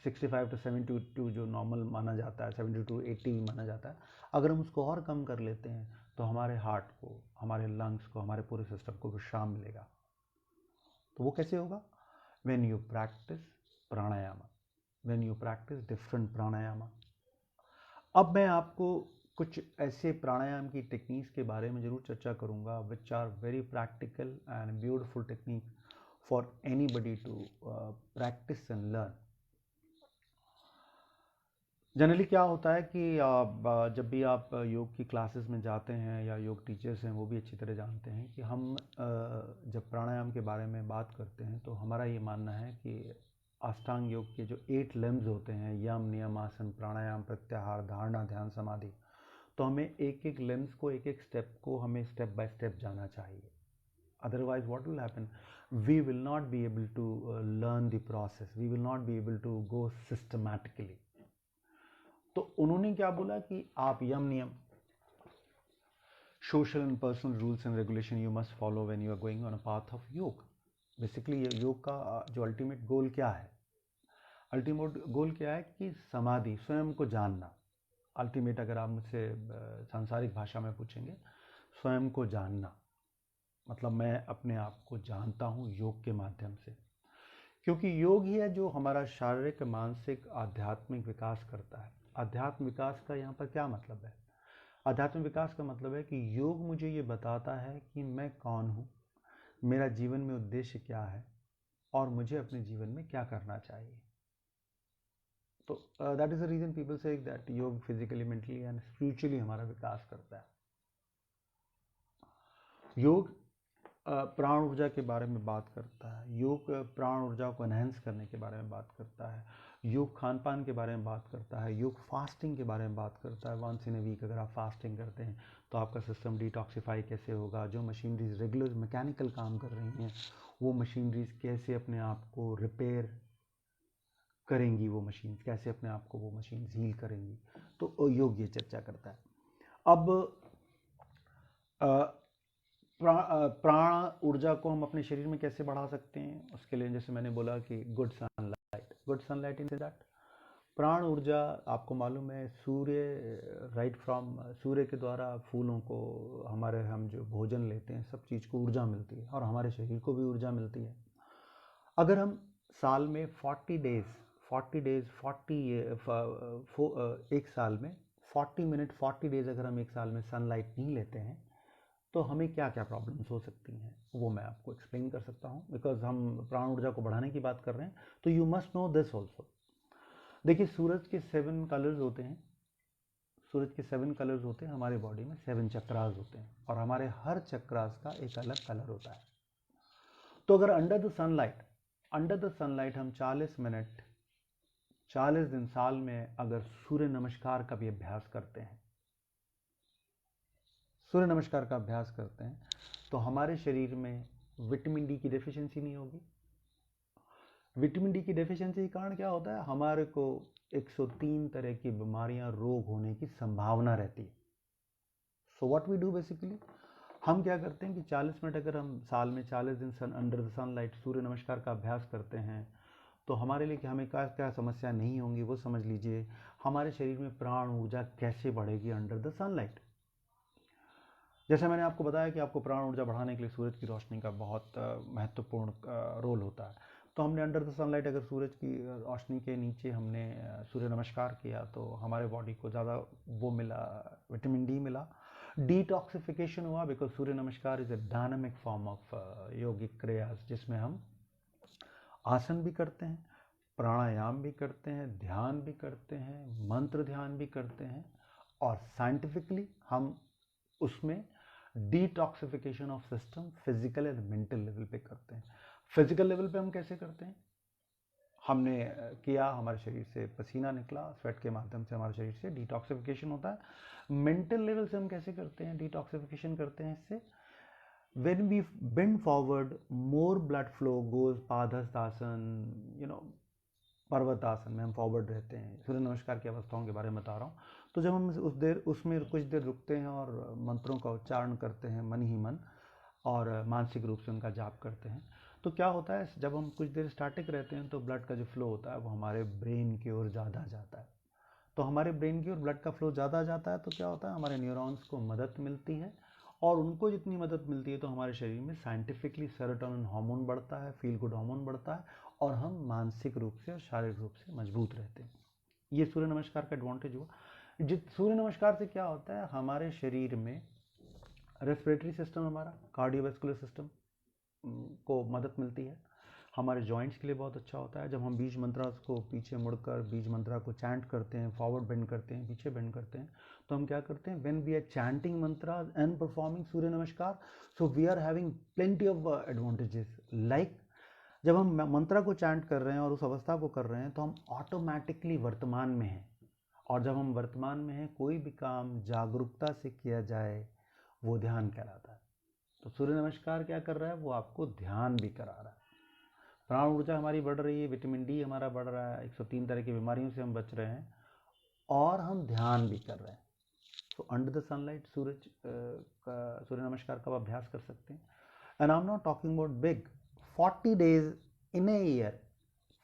65 to 72 जो नॉर्मल माना जाता है, 70 to 80 माना जाता है, अगर हम उसको और कम कर लेते हैं तो हमारे हार्ट को, हमारे लंग्स को, हमारे पूरे सिस्टम को विश्राम मिलेगा। तो वो कैसे होगा? When you practice pranayam, when you practice different pranayam. अब मैं आपको कुछ ऐसे प्राणायाम की टेक्निक्स के बारे में ज़रूर चर्चा करूंगा which are very practical and beautiful technique for anybody to practice and learn. Generally क्या होता है कि जब भी आप योग की क्लासेस में जाते हैं या योग टीचर्स हैं वो भी अच्छी तरह जानते हैं कि हम जब प्राणायाम के बारे में बात करते हैं तो हमारा ये मानना है कि अष्टांग योग के जो 8 लिम्स होते हैं, यम, नियम, आसन, प्राणायाम, प्रत्याहार, धारणा, ध्यान, समाधि, तो हमें एक एक लिम्स को, एक एक स्टेप को हमें स्टेप बाय स्टेप जाना चाहिए. Otherwise what will happen, we will not be able to learn the process, we will not be able to go systematically. तो उन्होंने क्या बोला कि आप यम नियम, social and personal rules and regulation you must follow when you are going on a path of योग. Basically योग का जो अल्टीमेट गोल क्या है? अल्टीमेट गोल क्या है कि समाधि, स्वयं को जानना. अल्टीमेट अगर आप मुझसे सांसारिक भाषा में पूछेंगे, स्वयं को जानना मतलब मैं अपने आप को जानता हूँ योग के माध्यम से, क्योंकि योग ही है जो हमारा शारीरिक, मानसिक, आध्यात्मिक विकास करता है. आध्यात्म विकास का यहाँ पर क्या मतलब है? आध्यात्मिक विकास का मतलब है कि योग मुझे ये बताता है कि मैं कौन हूँ, मेरा जीवन में उद्देश्य क्या है और मुझे अपने जीवन में क्या करना चाहिए. तो that is the reason people say that योग फिजिकली, मेंटली एंड स्पिरिचुअली हमारा विकास करता है. योग प्राण ऊर्जा के बारे में बात करता है. योग प्राण ऊर्जा को एनहेंस करने के बारे में बात करता है. योग खान पान के बारे में बात करता है. योग फास्टिंग के बारे में बात करता है. वंस इन ए वीक अगर आप फास्टिंग करते हैं तो आपका सिस्टम डिटॉक्सिफाई कैसे होगा. जो मशीनरीज रेगुलर मैकेनिकल काम कर रही हैं वो मशीनरीज कैसे अपने आप को रिपेयर करेंगी, वो मशीन कैसे अपने आप को वो मशीन हील करेंगी. तो योग ये चर्चा करता है. अब प्राण ऊर्जा को हम अपने शरीर में कैसे बढ़ा सकते हैं? उसके लिए जैसे मैंने बोला कि गुड सनलाइट इन दैट. प्राण ऊर्जा आपको मालूम है सूर्य, राइट फ्रॉम सूर्य के द्वारा फूलों को हम जो भोजन लेते हैं सब चीज़ को ऊर्जा मिलती है और हमारे शरीर को भी ऊर्जा मिलती है. अगर हम साल में 40 डेज एक साल में 40 मिनट 40 डेज अगर हम एक साल में सनलाइट नहीं लेते हैं तो हमें क्या क्या प्रॉब्लम्स हो सकती हैं वो मैं आपको एक्सप्लेन कर सकता हूँ. बिकॉज हम प्राण ऊर्जा को बढ़ाने की बात कर रहे हैं तो you must know this also. देखिए सूरज के 7 कलर्स होते हैं. सूरज के 7 कलर्स होते हैं. हमारे बॉडी में 7 चक्रास होते हैं और हमारे हर चक्रास का एक अलग कलर होता है. तो अगर अंडर द सनलाइट हम 40 मिनट 40 दिन साल में अगर सूर्य नमस्कार का भी अभ्यास करते हैं, सूर्य नमस्कार का अभ्यास करते हैं तो हमारे शरीर में विटामिन डी की डेफिशिएंसी नहीं होगी. विटामिन डी की डेफिशिएंसी के कारण क्या होता है, हमारे को 103 तरह की बीमारियां, रोग होने की संभावना रहती है. So what we do basically, हम क्या करते हैं कि 40 मिनट अगर हम साल में 40 दिन अंडर द सनलाइट सूर्य नमस्कार का अभ्यास करते हैं तो हमारे लिए हमें क्या क्या समस्या नहीं होंगी वो समझ लीजिए. हमारे शरीर में प्राण ऊर्जा कैसे बढ़ेगी अंडर द सनलाइट. जैसे मैंने आपको बताया कि आपको प्राण ऊर्जा बढ़ाने के लिए सूरज की रोशनी का बहुत महत्वपूर्ण रोल होता है. तो हमने अंडर द सनलाइट अगर सूरज की रोशनी के नीचे हमने सूर्य नमस्कार किया तो हमारे बॉडी को ज़्यादा वो मिला, विटामिन डी मिला, डिटॉक्सिफिकेशन हुआ. Because Surya Namaskar is a dynamic form of yogic kriyas जिसमें हम आसन भी करते हैं, प्राणायाम भी करते हैं, ध्यान भी करते हैं, मंत्र ध्यान भी करते हैं और साइंटिफिकली हम उसमें detoxification of system physical and mental level पे करते हैं. फिजिकल लेवल पे हम कैसे करते हैं, हमने किया, हमारे शरीर से पसीना निकला, स्वेट के माध्यम से हमारे शरीर से डिटॉक्सिफिकेशन होता है. मेंटल लेवल से हम कैसे करते हैं डिटॉक्सिफिकेशन करते हैं इससे, when we bend forward more blood flow goes padahastasana, पर्वतासन में हम फॉरवर्ड रहते हैं. सूर्य नमस्कार की अवस्थाओं के बारे में बता रहा हूँ. तो जब हम उसमें कुछ देर रुकते हैं और मंत्रों का उच्चारण करते हैं मन ही मन और मानसिक रूप से उनका जाप करते हैं तो क्या होता है, जब हम कुछ देर स्टैटिक रहते हैं तो ब्लड का जो फ्लो होता है वो हमारे ब्रेन की ओर ज़्यादा जाता है. तो हमारे ब्रेन की ओर ब्लड का फ्लो ज़्यादा जाता है तो क्या होता है, हमारे न्यूरॉन्स को मदद मिलती है और उनको जितनी मदद मिलती है तो हमारे शरीर में साइंटिफिकली सेरोटोनिन हार्मोन बढ़ता है, फील गुड हार्मोन बढ़ता है और हम मानसिक रूप से और शारीरिक रूप से मजबूत रहते हैं. ये सूर्य नमस्कार का एडवांटेज हुआ. सूर्य नमस्कार से क्या होता है, हमारे शरीर में रेस्पिरेटरी सिस्टम, हमारा कार्डियोवैस्कुलर सिस्टम को मदद मिलती है. हमारे जॉइंट्स के लिए बहुत अच्छा होता है। जब हम बीज मंत्रा को पीछे मुड़कर बीज मंत्रा को चैंट करते हैं, फॉरवर्ड बेंड करते हैं, पीछे बेंड करते हैं, तो हम क्या करते हैं, when we are chanting mantras and performing Surya Namaskar, so we are having plenty of advantages. Like जब हम मंत्रा को चैंट कर रहे हैं और उस अवस्था को कर रहे हैं तो हम ऑटोमेटिकली वर्तमान में हैं, और जब हम वर्तमान में हैं कोई भी काम जागरूकता से किया जाए वो ध्यान कहलाता है। तो सूर्य नमस्कार क्या कर रहा है, वो आपको ध्यान भी करा रहा है। प्राण ऊर्जा हमारी बढ़ रही है, विटामिन डी हमारा बढ़ रहा है, 103 तरह की बीमारियों से हम बच रहे हैं, और हम ध्यान भी कर रहे हैं। तो अंडर द सनलाइट सूर्य नमस्कार का अभ्यास कर सकते हैं। And I am not talking about big, 40 days in a year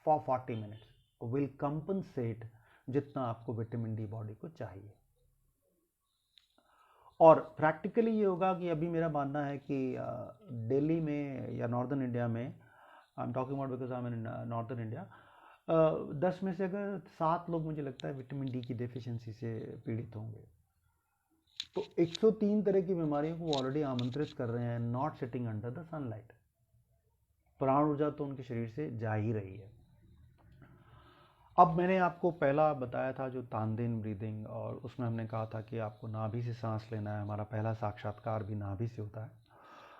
for 40 minutes will compensate जितना आपको विटामिन डी बॉडी को चाहिए। और प्रैक्टिकली ये होगा कि अभी मेरा मानना है कि दिल्ली में या नॉर्दर्न इंडिया में, आई am talking about because I am in northern India, 10 में से अगर 7 लोग मुझे लगता है विटामिन डी की डेफिशिएंसी से पीड़ित होंगे। तो 103 तरह की बीमारियों को ऑलरेडी आमंत्रित कर रहे हैं, not sitting under the sunlight. प्राण ऊर्जा तो उनके शरीर से जा ही रही है। अब मैंने आपको पहला बताया था जो तानदेन ब्रीदिंग, और उसमें हमने कहा था कि आपको नाभि से सांस लेना है। हमारा पहला साक्षात्कार भी नाभि से होता है।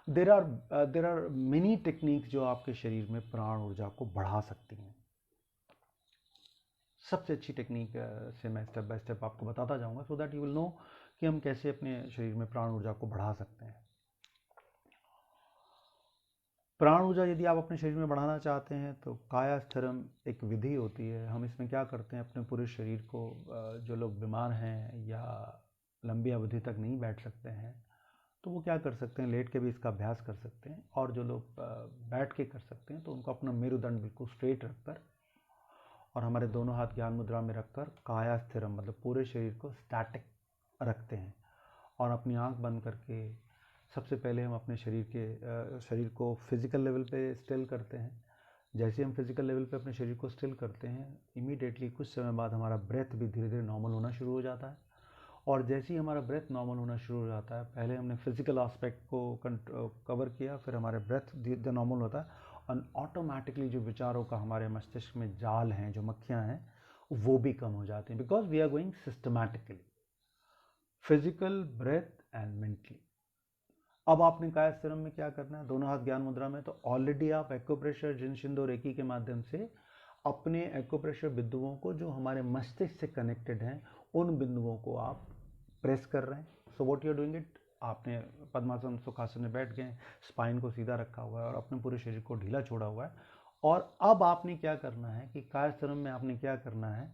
देर आर मेनी टेक्निक्स जो आपके शरीर में प्राण ऊर्जा को बढ़ा सकती हैं। सबसे अच्छी टेक्निक से मैं स्टेप बाय स्टेप आपको बताता जाऊंगा, so that you will know कि हम कैसे अपने शरीर में प्राण ऊर्जा को बढ़ा सकते हैं। प्राण ऊर्जा यदि आप अपने शरीर में बढ़ाना चाहते हैं तो काया स्थिरम एक विधि होती है। हम इसमें क्या करते हैं, अपने पूरे शरीर को, जो लोग बीमार हैं या लंबी अवधि तक नहीं बैठ सकते हैं तो वो क्या कर सकते हैं, लेट के भी इसका अभ्यास कर सकते हैं। और जो लोग बैठ के कर सकते हैं तो उनको अपना मेरुदंड बिल्कुल स्ट्रेट रखकर और हमारे दोनों हाथ ज्ञान मुद्रा में रखकर काया स्थिरम मतलब पूरे शरीर को स्टैटिक रखते हैं, और अपनी आंख बंद करके सबसे पहले हम अपने शरीर को फिजिकल लेवल पे स्टिल करते हैं। जैसे हम फिजिकल लेवल पे अपने शरीर को स्टिल करते हैं, इमीडिएटली कुछ समय बाद हमारा ब्रेथ भी धीरे धीरे नॉर्मल होना शुरू हो जाता है। और जैसे ही हमारा ब्रेथ नॉर्मल होना शुरू हो जाता है, पहले हमने फिजिकल एस्पेक्ट को कवर किया, फिर हमारे ब्रेथ धीरे नॉर्मल होता है, और ऑटोमेटिकली जो विचारों का हमारे मस्तिष्क में जाल हैं, जो मक्खियाँ हैं, वो भी कम हो जाती हैं, because we are going systematically physical, breath and mentally. अब आपने कायास्थिरम में क्या करना है, दोनों हाथ ज्ञान मुद्रा में, तो ऑलरेडी आप एक्यूप्रेशर, जिन शिंदो रेकी के माध्यम से अपने एक्यूप्रेशर बिंदुओं को जो हमारे मस्तिष्क से कनेक्टेड हैं उन बिंदुओं को आप प्रेस कर रहे हैं। So what you are doing it, आपने पद्मासन सुखासन में बैठ गए, स्पाइन को सीधा रखा हुआ है और अपने पूरे शरीर को ढीला छोड़ा हुआ है। और अब आपने क्या करना है कि कायास्थिरम में आपने क्या करना है,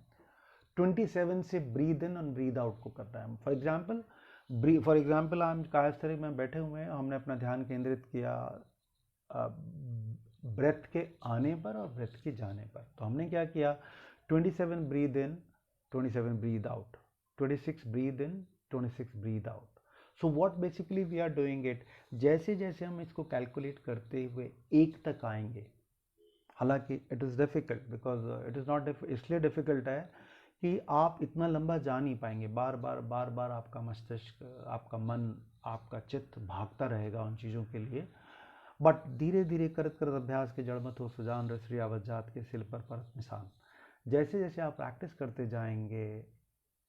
27 से ब्रीद इन और ब्रीद आउट को करना है। फॉर एग्जाम्पल हम कायास्थिरम में बैठे हुए हैं, हमने अपना ध्यान केंद्रित किया ब्रेथ के आने पर और ब्रेथ के जाने पर। तो हमने क्या किया, 27 breath in, 27 breath out, 26 breath in, 26 breath out. So what basically we are doing it, जैसे जैसे हम इसको कैलकुलेट करते हुए 1 तक आएंगे, हालांकि it is difficult, because it is not, इसलिए डिफ़िकल्ट है कि आप इतना लंबा जा नहीं पाएंगे। बार बार आपका मस्तिष्क, आपका मन, आपका चित्त भागता रहेगा उन चीज़ों के लिए। बट धीरे धीरे करत करत अभ्यास के जड़ मत हो सुजान रसरी आवत जात के सिल पर परत निशान। जैसे जैसे आप प्रैक्टिस करते जाएंगे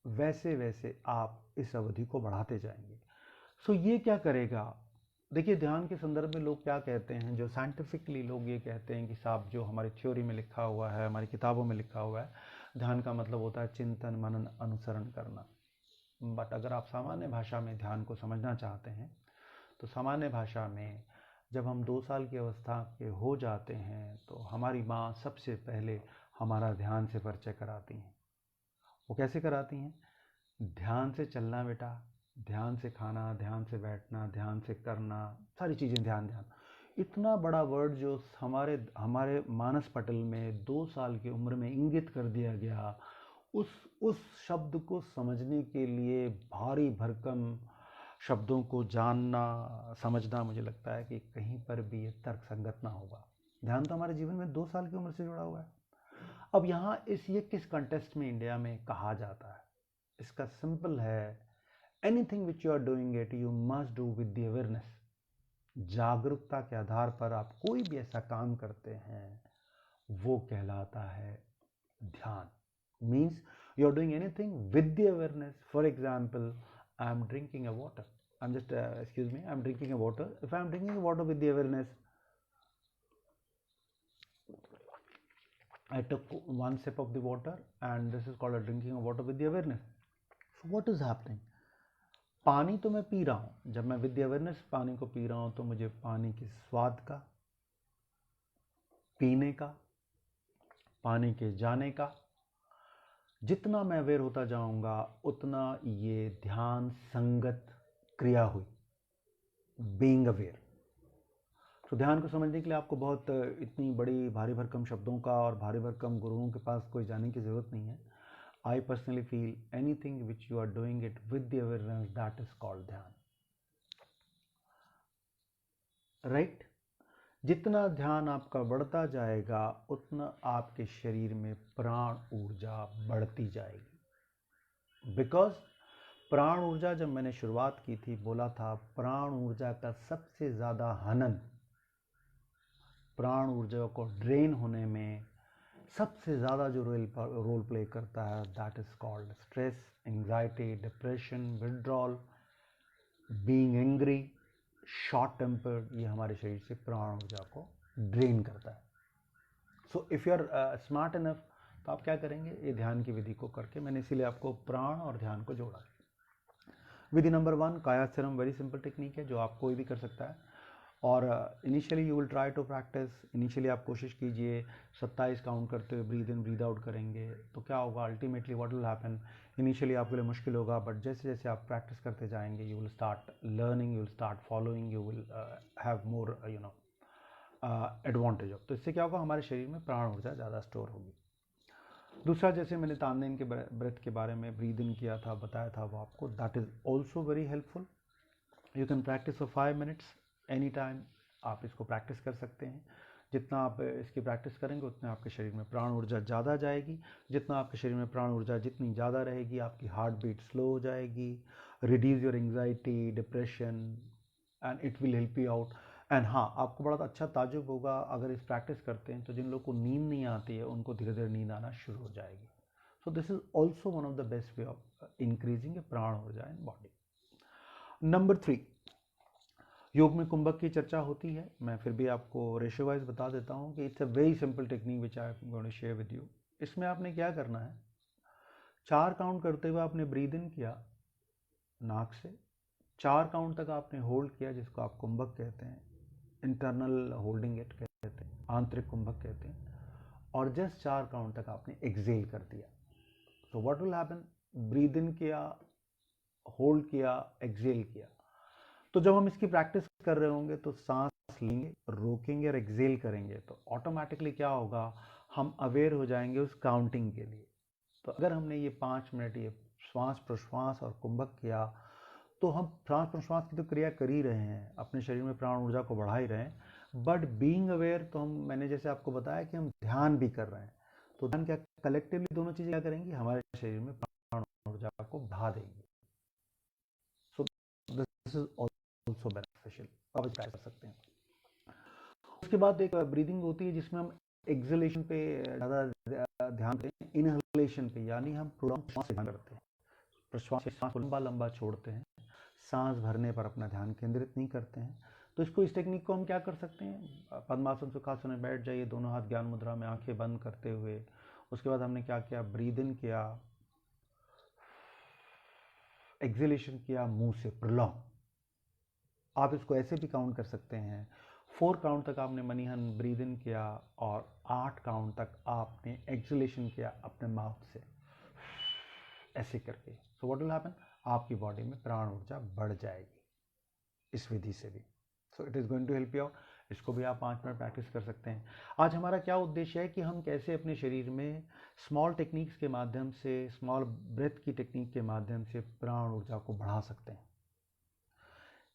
वैसे वैसे आप इस अवधि को बढ़ाते जाएंगे। सो ये क्या करेगा, देखिए ध्यान के संदर्भ में लोग क्या कहते हैं, जो साइंटिफिकली लोग ये कहते हैं कि साहब जो हमारी थ्योरी में लिखा हुआ है, हमारी किताबों में लिखा हुआ है, ध्यान का मतलब होता है चिंतन मनन अनुसरण करना। बट अगर आप सामान्य भाषा में ध्यान को समझना चाहते हैं तो सामान्य भाषा में जब हम 2 साल की अवस्था के हो जाते हैं तो हमारी माँ सबसे पहले हमारा ध्यान से परिचय कराती हैं। वो कैसे कराती हैं, ध्यान से चलना बेटा, ध्यान से खाना, ध्यान से बैठना, ध्यान से करना, सारी चीज़ें ध्यान ध्यान। इतना बड़ा वर्ड जो हमारे मानस पटल में 2 साल की उम्र में इंगित कर दिया गया, उस शब्द को समझने के लिए भारी भरकम शब्दों को जानना समझना, मुझे लगता है कि कहीं पर भी ये तर्क संगत ना होगा। ध्यान तो हमारे जीवन में 2 साल की उम्र से जुड़ा हुआ है। अब यहाँ ये किस कंटेस्ट में इंडिया में कहा जाता है, इसका सिंपल है, anything which you are doing it you must do with the awareness. जागरूकता के आधार पर आप कोई भी ऐसा काम करते हैं, वो कहलाता है ध्यान. Means you are doing anything with the awareness. For example, I am drinking a water. I am just excuse me, I am drinking a water. If I am drinking a water with the awareness, I took one sip of the water and this is called a drinking of water with the awareness. So what is happening? पानी तो मैं P रहा हूँ. जब मैं with the awareness पानी को P रहा हूँ तो मुझे पानी के स्वाद का, पीने का, पानी के जाने का, जितना मैं अवेयर होता जाऊंगा उतना ये ध्यान संगत क्रिया हुई. Being aware. तो ध्यान को समझने के लिए आपको बहुत इतनी बड़ी भारी भरकम शब्दों का और भारी भरकम गुरुओं के पास कोई जाने की ज़रूरत नहीं है. I personally feel anything which you are doing it with the awareness, that is called dhyan. Right. जितना ध्यान आपका बढ़ता जाएगा उतना आपके शरीर में प्राण ऊर्जा बढ़ती जाएगी. बिकॉज प्राण ऊर्जा, जब मैंने शुरुआत की थी, बोला था प्राण ऊर्जा का सबसे ज़्यादा हनन, प्राण ऊर्जा को ड्रेन होने में सबसे ज़्यादा जो रोल प्ले करता है, that is called stress, anxiety, depression, withdrawal, being angry, short tempered. ये हमारे शरीर से प्राण ऊर्जा को ड्रेन करता है. So if you are smart enough, तो आप क्या करेंगे, ये ध्यान की विधि को करके, मैंने इसीलिए आपको प्राण और ध्यान को जोड़ा. विधि नंबर 1, कायाश्रम. वेरी सिंपल टेक्निक है जो आप कोई भी कर सकता है. और initially you will try to practice. Initially आप कोशिश कीजिए 27 काउंट करते हुए ब्रीद इन ब्रीद आउट करेंगे. तो क्या होगा, ultimately what will happen, initially आपके लिए मुश्किल होगा, बट जैसे जैसे आप प्रैक्टिस करते जाएंगे, you will start learning, you will start following, you will have more advantage of. तो इससे क्या होगा, हमारे शरीर में प्राण ऊर्जा ज़्यादा स्टोर होगी. दूसरा, जैसे मैंने तानदेन के ब्रेथ के बारे में ब्रीद इन किया था, बताया था वो आपको, that is also very helpful. You can practice for 5 minutes any time. आप इसको प्रैक्टिस कर सकते हैं. जितना आप इसकी प्रैक्टिस करेंगे उतना आपके शरीर में प्राण ऊर्जा ज़्यादा जाएगी. जितना आपके शरीर में प्राण ऊर्जा जितनी ज़्यादा रहेगी, आपकी हार्ट बीट स्लो हो जाएगी, reduce your anxiety, depression, and it will help you out. And हाँ, आपको बड़ा अच्छा ताजुब होगा अगर इस प्रैक्टिस करते हैं तो जिन लोगों को नींद नहीं आती है उनको धीरे धीरे नींद आना शुरू हो जाएगी. So this is also one of the best way of increasing a prana urja in body. Number 3, योग में कुंभक की चर्चा होती है. मैं फिर भी आपको रेशियो वाइज बता देता हूँ कि it's a very simple technique which I am going to share with you. इसमें आपने क्या करना है, 4 काउंट करते हुए आपने ब्रीद इन किया नाक से, 4 काउंट तक आपने होल्ड किया, जिसको आप कुंभक कहते हैं, इंटरनल होल्डिंग इट कहते हैं, आंतरिक कुंभक कहते हैं. और जस्ट 4 काउंट तक आपने एक्सेल कर दिया. तो what will happen, breathe in किया, होल्ड किया, एक्सेल किया. तो जब हम इसकी प्रैक्टिस कर रहे होंगे तो सांस लेंगे, रोकेंगे और एक्सेल करेंगे, तो ऑटोमेटिकली क्या होगा, हम अवेयर हो जाएंगे उस काउंटिंग के लिए. तो अगर हमने ये 5 मिनट ये श्वास प्रश्वास और कुंभक किया, तो हम श्वास प्रश्वास की तो क्रिया कर ही रहे हैं, अपने शरीर में प्राण ऊर्जा को बढ़ा ही रहे हैं, बट बीइंग अवेयर, तो हम, मैंने जैसे आपको बताया कि हम ध्यान भी कर रहे हैं. तो ध्यान क्या, कलेक्टिवली दोनों चीज़ें क्या करेंगी, हमारे शरीर में प्राण ऊर्जा को बढ़ा देंगी. सो दिस इज ऑल्सो बेनिफिशियल. आप ट्राई कर सकते हैं. उसके बाद एक ब्रीदिंग होती है जिसमें हम एक्सलेशन पे ज़्यादा ध्यान दें, इनहेलेशन पे, यानी हम प्रोलॉन्ग सांस ध्यान करते हैं, प्रश्वास से सांस को लंबा लंबा छोड़ते हैं, सांस भरने पर अपना ध्यान केंद्रित नहीं करते हैं. तो इसको, इस टेक्निक को हम क्या कर सकते हैं, पद्मासन सुखासन में बैठ जाइए, दोनों हाथ ज्ञान मुद्रा में, आंखें बंद करते हुए. उसके बाद हमने क्या किया, ब्रीद इन किया, एक्सलेशन किया मुंह से प्रोलॉन्ग. आप इसको ऐसे भी काउंट कर सकते हैं, 4 काउंट तक आपने मनीहन ब्रीद इन किया और 8 काउंट तक आपने एक्सलेशन किया अपने माउथ से, ऐसे करके. सो व्हाट विल हैपन, आपकी बॉडी में प्राण ऊर्जा बढ़ जाएगी इस विधि से भी. So it is going to help you out. इसको भी आप 5 मिनट प्रैक्टिस कर सकते हैं. आज हमारा क्या उद्देश्य है कि हम कैसे अपने शरीर में स्मॉल टेक्निक्स के माध्यम से, स्मॉल ब्रेथ की टेक्निक के माध्यम से प्राण ऊर्जा को बढ़ा सकते हैं.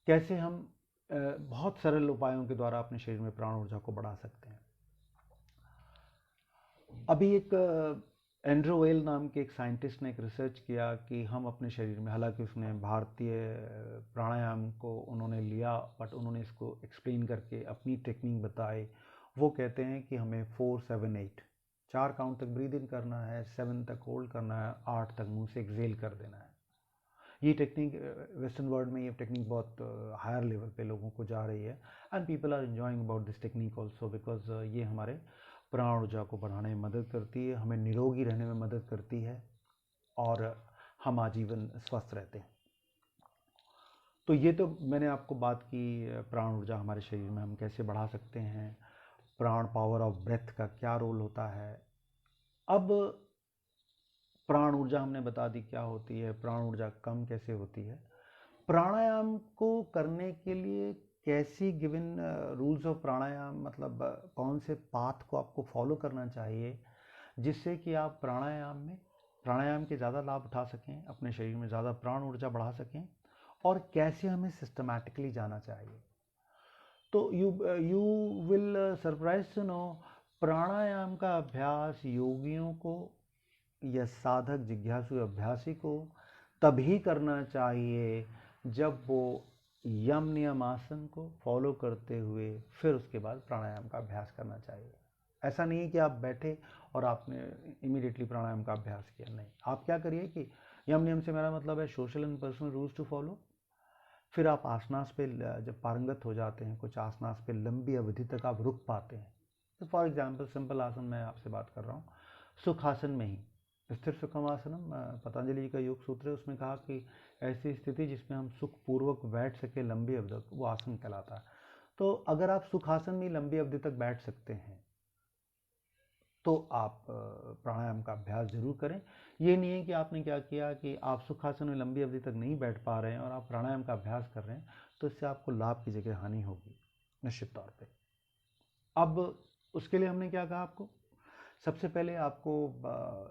कैसे हम बहुत सरल उपायों के द्वारा अपने शरीर में प्राण ऊर्जा को बढ़ा सकते हैं. अभी एक एंड्रू वेल नाम के एक साइंटिस्ट ने एक रिसर्च किया कि हम अपने शरीर में, हालांकि उसने भारतीय प्राणायाम को उन्होंने लिया बट उन्होंने इसको एक्सप्लेन करके अपनी टेक्निक बताई। वो कहते हैं कि हमें 4 7 8 4 काउंट तक ब्रीद इन करना है, 7 तक होल्ड करना है, 8 तक मुंह से एक्सेल कर देना है। ये टेक्निक वेस्टर्न वर्ल्ड में ये टेक्निक बहुत हायर लेवल पे लोगों को जा रही है and people are enjoying about this technique also because ये हमारे प्राण ऊर्जा को बढ़ाने में मदद करती है, हमें निरोगी रहने में मदद करती है और हम आजीवन स्वस्थ रहते हैं। तो ये तो मैंने आपको बात की प्राण ऊर्जा हमारे शरीर में हम कैसे बढ़ा सकते हैं, प्राण पावर ऑफ ब्रेथ का क्या रोल होता है। अब प्राण ऊर्जा हमने बता दी क्या होती है, प्राण ऊर्जा कम कैसे होती है। प्राणायाम को करने के लिए कैसी गिवन रूल्स ऑफ प्राणायाम, मतलब कौन से पाथ को आपको फॉलो करना चाहिए जिससे कि आप प्राणायाम के ज़्यादा लाभ उठा सकें, अपने शरीर में ज़्यादा प्राण ऊर्जा बढ़ा सकें, और कैसे हमें सिस्टमैटिकली जाना चाहिए। तो you will surprise to know, pranayam का अभ्यास योगियों को या साधक जिज्ञासु अभ्यासी को तभी करना चाहिए जब वो यम नियम आसन को फॉलो करते हुए फिर उसके बाद प्राणायाम का अभ्यास करना चाहिए। ऐसा नहीं है कि आप बैठे और आपने इमीडिएटली प्राणायाम का अभ्यास किया, नहीं। आप क्या करिए कि यम नियम से मेरा मतलब है social and personal rules to follow. फिर आप आसनास पे जब पारंगत हो जाते हैं, कुछ आसनास पे लंबी अवधि तक आप रुक पाते हैं, तो फॉर एग्जाम्पल सिंपल आसन मैं आपसे बात कर रहा हूँ, सुखासन में ही स्थिर सुखमासनम, पतंजलि जी का योग सूत्र है, उसमें कहा कि ऐसी स्थिति जिसमें हम सुखपूर्वक बैठ सके लंबी अवधि तक, वो आसन कहलाता है। तो अगर आप सुखासन में लंबी अवधि तक बैठ सकते हैं तो आप प्राणायाम का अभ्यास जरूर करें। ये नहीं है कि आपने क्या किया कि आप सुखासन में लंबी अवधि तक नहीं बैठ पा रहे हैं और आप प्राणायाम का अभ्यास कर रहे हैं, तो इससे आपको लाभ की जगह हानि होगी निश्चित तौर पे। अब उसके लिए हमने क्या कहा आपको, सबसे पहले आपको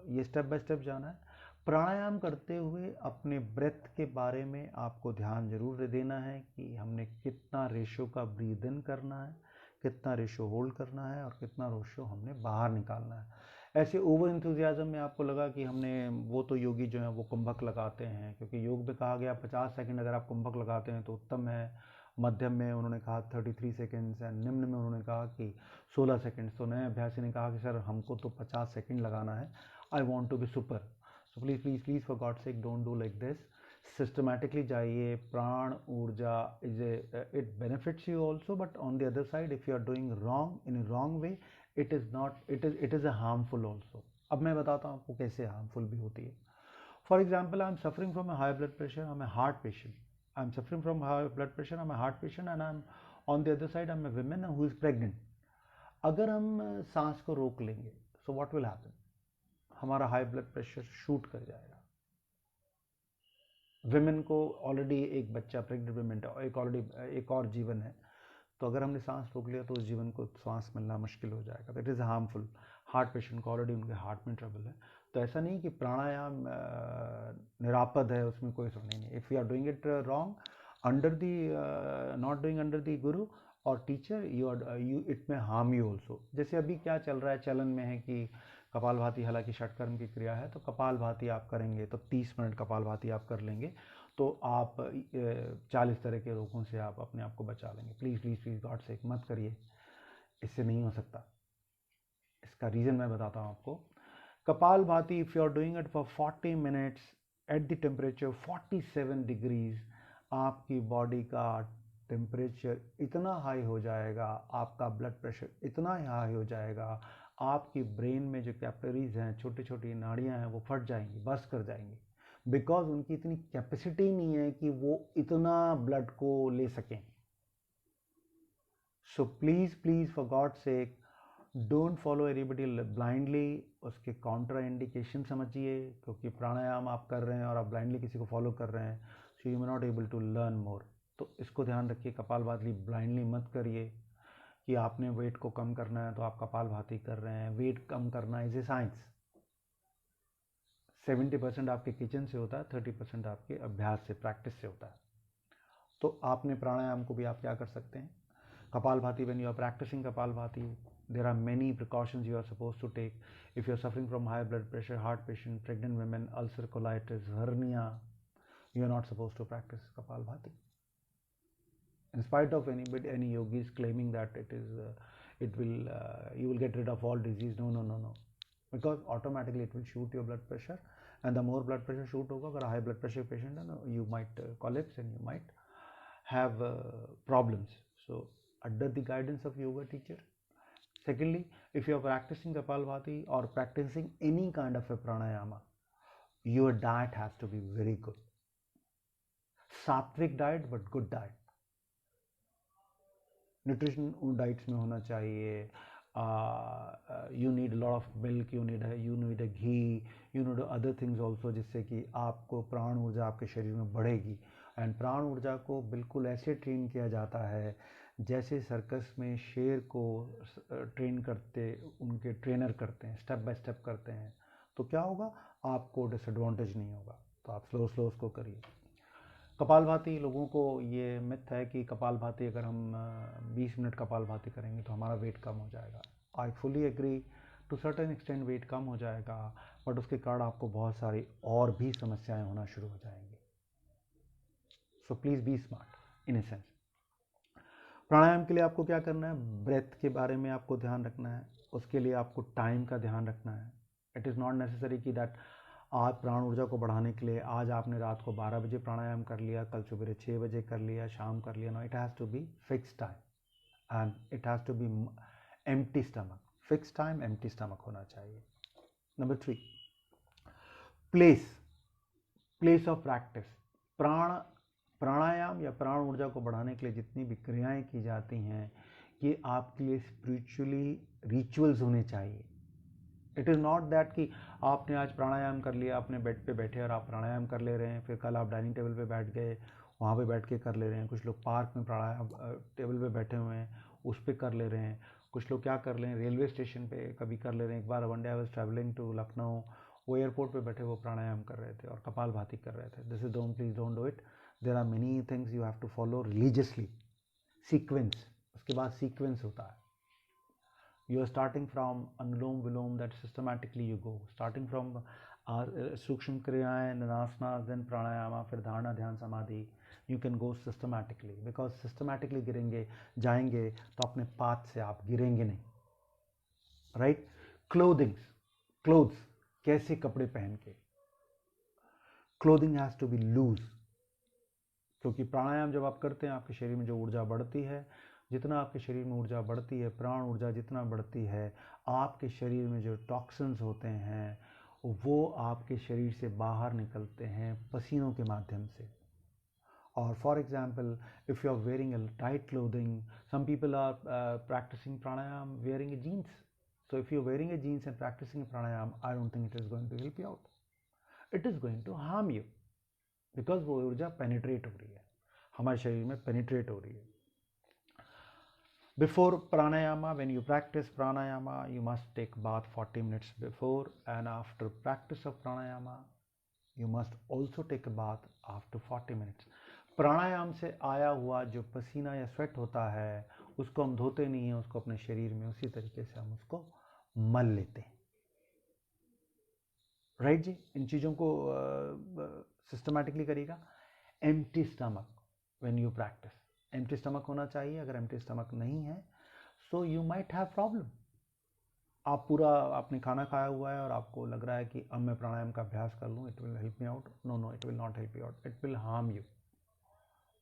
ये स्टेप बाय स्टेप जाना है। प्राणायाम करते हुए अपने ब्रेथ के बारे में आपको ध्यान जरूर देना है कि हमने कितना रेशो का ब्रीद इन करना है, कितना रेशो होल्ड करना है और कितना रेशो हमने बाहर निकालना है। ऐसे ओवर इंथुजियाज्म में आपको लगा कि हमने, वो तो योगी जो है वो कुंभक लगाते हैं, क्योंकि योग में कहा गया 50 सेकंड अगर आप कुंभक लगाते हैं तो उत्तम है। मध्यम में उन्होंने कहा 33 सेकेंड्स है, निम्न में उन्होंने कहा कि 16 सेकेंड्स। तो नए अभ्यासी ने कहा कि सर हमको तो 50 सेकेंड लगाना है, I want to be super, so please please please for God sake don't do like this. Systematically जाइए। प्राण ऊर्जा is it benefits you also, but on the other side if you are doing wrong in wrong way, it is not, it is a harmful also. अब मैं बताता हूँ आपको कैसे harmful भी होती है। For example, I'm suffering from a high blood pressure. I'm a heart patient. I'm suffering from high blood pressure. I'm a heart patient, and I'm on the other side. I'm a woman who is pregnant. अगर हम सांस को रोक लेंगे, so what will happen? हमारा high blood pressure shoot कर जाएगा। Women को ऑलरेडी एक बच्चा, प्रेग्नेंट विमेन, एक और जीवन है, तो अगर हमने सांस रोक लिया तो उस जीवन को सांस मिलना मुश्किल हो जाएगा। That is harmful. Heart patient को ऑलरेडी उनके हार्ट में ट्रबल है। तो ऐसा नहीं कि प्राणायाम निरापद है, उसमें कोई सुननी नहीं। If you are doing it wrong under the, not doing under the guru और टीचर, यू इट में हार्म यू ऑल्सो। जैसे अभी क्या चल रहा है, चलन में है कि कपालभाति, हालांकि षटकर्म की क्रिया है, तो कपालभाति आप करेंगे तो 30 मिनट कपालभाति आप कर लेंगे तो आप 40 तरह के रोगों से आप अपने आप को बचा लेंगे। प्लीज़ प्लीज़ प्लीज़ गॉड से मत करिए, इससे नहीं हो सकता। इसका रीज़न मैं बताता हूँ आपको। Kapalbhati, if you are doing it for 40 minutes at the temperature 47 degrees, आपकी बॉडी का टेम्परेचर इतना हाई हो जाएगा, आपका ब्लड प्रेशर इतना हाई हो जाएगा, आपकी ब्रेन में जो कैपिलरीज हैं, छोटी छोटी नाड़ियाँ हैं, वो फट जाएंगी, बस्ट कर जाएंगी, बिकॉज उनकी इतनी कैपेसिटी नहीं है कि वो इतना ब्लड को ले सकें। सो please please for God sake don't follow anybody blindly. उसके काउंटर इंडिकेशन समझिए, क्योंकि प्राणायाम आप कर रहे हैं और आप ब्लाइंडली किसी को फॉलो कर रहे हैं, so you may not able to learn more. तो इसको ध्यान रखिए, कपालभाति ब्लाइंडली मत करिए कि आपने वेट को कम करना है तो आप कपालभाति कर रहे हैं। वेट कम करना इज ए साइंस। 70% आपके किचन से होता है, 30% आपके अभ्यास से, प्रैक्टिस से होता है। तो आपने प्राणायाम को भी आप क्या कर सकते हैं, kapalbhati, when you are practising kapalbhati, There are many precautions you are supposed to take. If you are suffering from high blood pressure, heart patient, pregnant women, ulcer, colitis, hernia, you are not supposed to practice Kapalbhati. In spite of any yogis claiming that you will get rid of all disease. No. Because automatically it will shoot your blood pressure, and the more blood pressure shoot होगा, अगर high blood pressure patient है ना, you might collapse and you might have problems. So under the guidance of yoga teacher. Secondly, if you are practicing Kapalbhati or practicing any kind of a pranayama, your diet has to be very good. Sattvic diet, but good diet. Nutrition diets में होना चाहिए. You need a lot of milk, you need a ghee, you need other things also, जिससे कि आपको प्राण ऊर्जा आपके शरीर में बढ़ेगी. एंड प्राण ऊर्जा को बिल्कुल ऐसे ट्रेन किया जाता है जैसे सर्कस में शेर को ट्रेन करते उनके ट्रेनर करते हैं, स्टेप बाय स्टेप करते हैं. तो क्या होगा, आपको डिसएडवांटेज नहीं होगा. तो आप स्लो उसको करिए. कपालभाति, लोगों को ये मिथ है कि कपालभाति अगर हम 20 मिनट कपालभाति करेंगे तो हमारा वेट कम हो जाएगा. I fully agree, to certain extent weight कम हो जाएगा, बट उसके कारण आपको बहुत सारी और भी समस्याएं होना शुरू हो जाएंगी. So please be smart in a sense. Pranayam के लिए आपको क्या करना है, ब्रेथ के बारे में आपको ध्यान रखना है. उसके लिए आपको टाइम का ध्यान रखना है. इट इज़ नॉट नेसेसरी कि दैट आज प्राण ऊर्जा को बढ़ाने के लिए आज आपने रात को 12 बजे प्राणायाम कर लिया, कल सुबह 6 बजे कर लिया, शाम कर लिया. No, it has to be fix time and it has to be empty stomach. Fix time, empty stomach होना चाहिए. Number 3, place of practice. Pranayam या प्राण ऊर्जा को बढ़ाने के लिए जितनी भी क्रियाएं की जाती हैं, ये आपके लिए स्पिरिचुअली रिचुअल्स होने चाहिए. इट इज़ नॉट दैट कि आपने आज प्राणायाम कर लिया, अपने बेड पे बैठे और आप प्राणायाम कर ले रहे हैं, फिर कल आप डाइनिंग टेबल पे बैठ गए, वहाँ पे बैठ के कर ले रहे हैं. कुछ लोग पार्क में प्राणायाम टेबल पे बैठे हुए हैं, उस पर कर ले रहे हैं. कुछ लोग क्या कर रहे हैं, रेलवे स्टेशन पे कभी कर ले रहे हैं. एक बार one day I was travelling to Lucknow, वो एयरपोर्ट पे बैठे वो प्राणायाम कर रहे थे और कपालभाति कर रहे थे. This is please don't do it. There are many things you have to follow religiously. Sequence, उसके बाद सीक्वेंस होता है. You are starting from Anulom Vilom, that systematically you go. Starting from Sukshma Kriyaएं, Asanas, then Pranayama, फिर धारणा, ध्यान, समाधि. You can go systematically, because systematically जाएंगे तो अपने पाथ से आप गिरेंगे नहीं. Right? Clothes, कैसे कपड़े पहन के. Clothing has to be loose. क्योंकि प्राणायाम जब आप करते हैं आपके शरीर में जो ऊर्जा बढ़ती है, जितना आपके शरीर में ऊर्जा बढ़ती है, प्राण ऊर्जा जितना बढ़ती है, आपके शरीर में जो टॉक्सिन्स होते हैं वो आपके शरीर से बाहर निकलते हैं पसीनों के माध्यम से. और for example, if you are wearing a tight clothing, some people are practising pranayama wearing a jeans. So if you are wearing a jeans and practising pranayama, I don't think it is going to help you out. It is going to harm you, because वो ऊर्जा penetrate हो रही है, हमारे शरीर में penetrate हो रही है. Before pranayama, when you practice pranayama, you must take bath 40 minutes before, and after practice of pranayama, you must also take a bath after 40 minutes. प्राणायाम से आया हुआ जो पसीना या स्वेट होता है उसको हम धोते नहीं हैं, उसको अपने शरीर में उसी तरीके से हम उसको मल लेते हैं. राइट जी, इन चीज़ों को सिस्टमैटिकली करिएगा. Empty stomach when you practice, empty stomach होना चाहिए. अगर एम्प्टी स्टमक नहीं है so you might have problem. आप पूरा आपने खाना खाया हुआ है और आपको लग रहा है कि अब मैं प्राणायाम का अभ्यास कर लूँ, it will help me out. No, it will not help you out, it will harm you,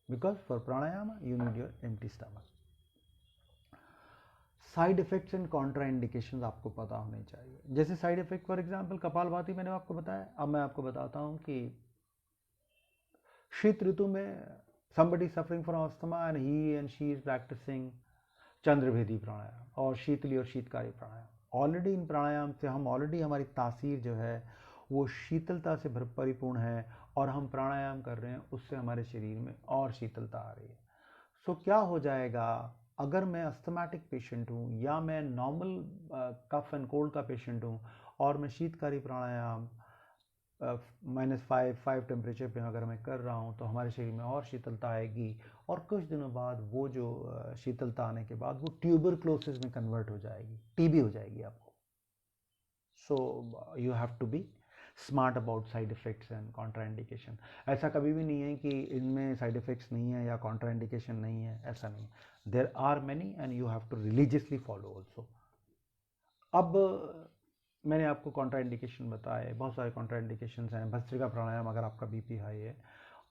because for pranayama you need your empty stomach. Side effects and contraindication आपको पता होने चाहिए. जैसे side effect, for example kapalbhati मैंने आपको बताया. अब मैं आपको बताता हूँ कि शीत ऋतु में somebody suffering from asthma and he and she is practicing चंद्रभेदी प्राणायाम और शीतली और शीतकारी प्राणायाम. ऑलरेडी इन प्राणायाम से हम ऑलरेडी हमारी तासीर जो है वो शीतलता से परिपूर्ण है और हम प्राणायाम कर रहे हैं, उससे हमारे शरीर में और शीतलता आ रही है. सो क्या हो जाएगा, अगर मैं अस्थमैटिक पेशेंट हूँ या मैं नॉर्मल कफ एंड कोल्ड का पेशेंट हूँ और मैं शीतकारी प्राणायाम -5 टेम्परेचर पे अगर मैं कर रहा हूँ तो हमारे शरीर में और शीतलता आएगी, और कुछ दिनों बाद वो जो शीतलता आने के बाद वो ट्यूबरक्लोसिस में कन्वर्ट हो जाएगी, टीबी हो जाएगी आपको। So you have to be smart about side effects and contraindication. ऐसा कभी भी नहीं है कि इनमें साइड इफ़ेक्ट्स नहीं है या कॉन्ट्राइंडिकेशन नहीं है, ऐसा नहीं। There are many and you have to religiously follow also. अब मैंने आपको कॉन्ट्राइंडिकेशन बताए, बहुत सारे कॉन्ट्राइंडिकेशंस हैं। भस्त्रिका प्राणायाम अगर आपका बीपी हाई है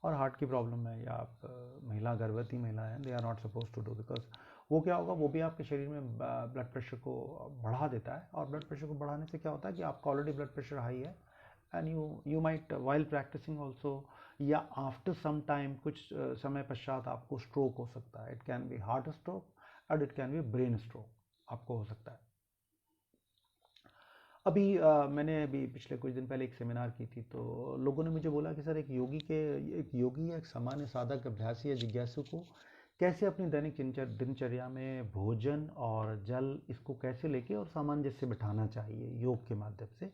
और हार्ट की प्रॉब्लम है, या आप महिला गर्भवती महिला है, they are not suppose to do, because वो क्या होगा, वो भी आपके शरीर में ब्लड प्रेशर को बढ़ा देता है। और ब्लड प्रेशर को बढ़ाने से क्या होता है कि आपका ऑलरेडी ब्लड प्रेशर हाई है, and you might while practising also, या आफ्टर सम टाइम, कुछ समय पश्चात आपको स्ट्रोक हो सकता है। It can be heart stroke and it can be brain stroke, आपको हो सकता है। अभी मैंने अभी पिछले कुछ दिन पहले एक सेमिनार की थी, तो लोगों ने मुझे बोला कि सर एक योगी या एक सामान्य साधक अभ्यासी या जिज्ञासु को कैसे अपनी दैनिक दिनचर्या में भोजन और जल, इसको कैसे लेके और सामंजस्य से बिठाना चाहिए योग के माध्यम से।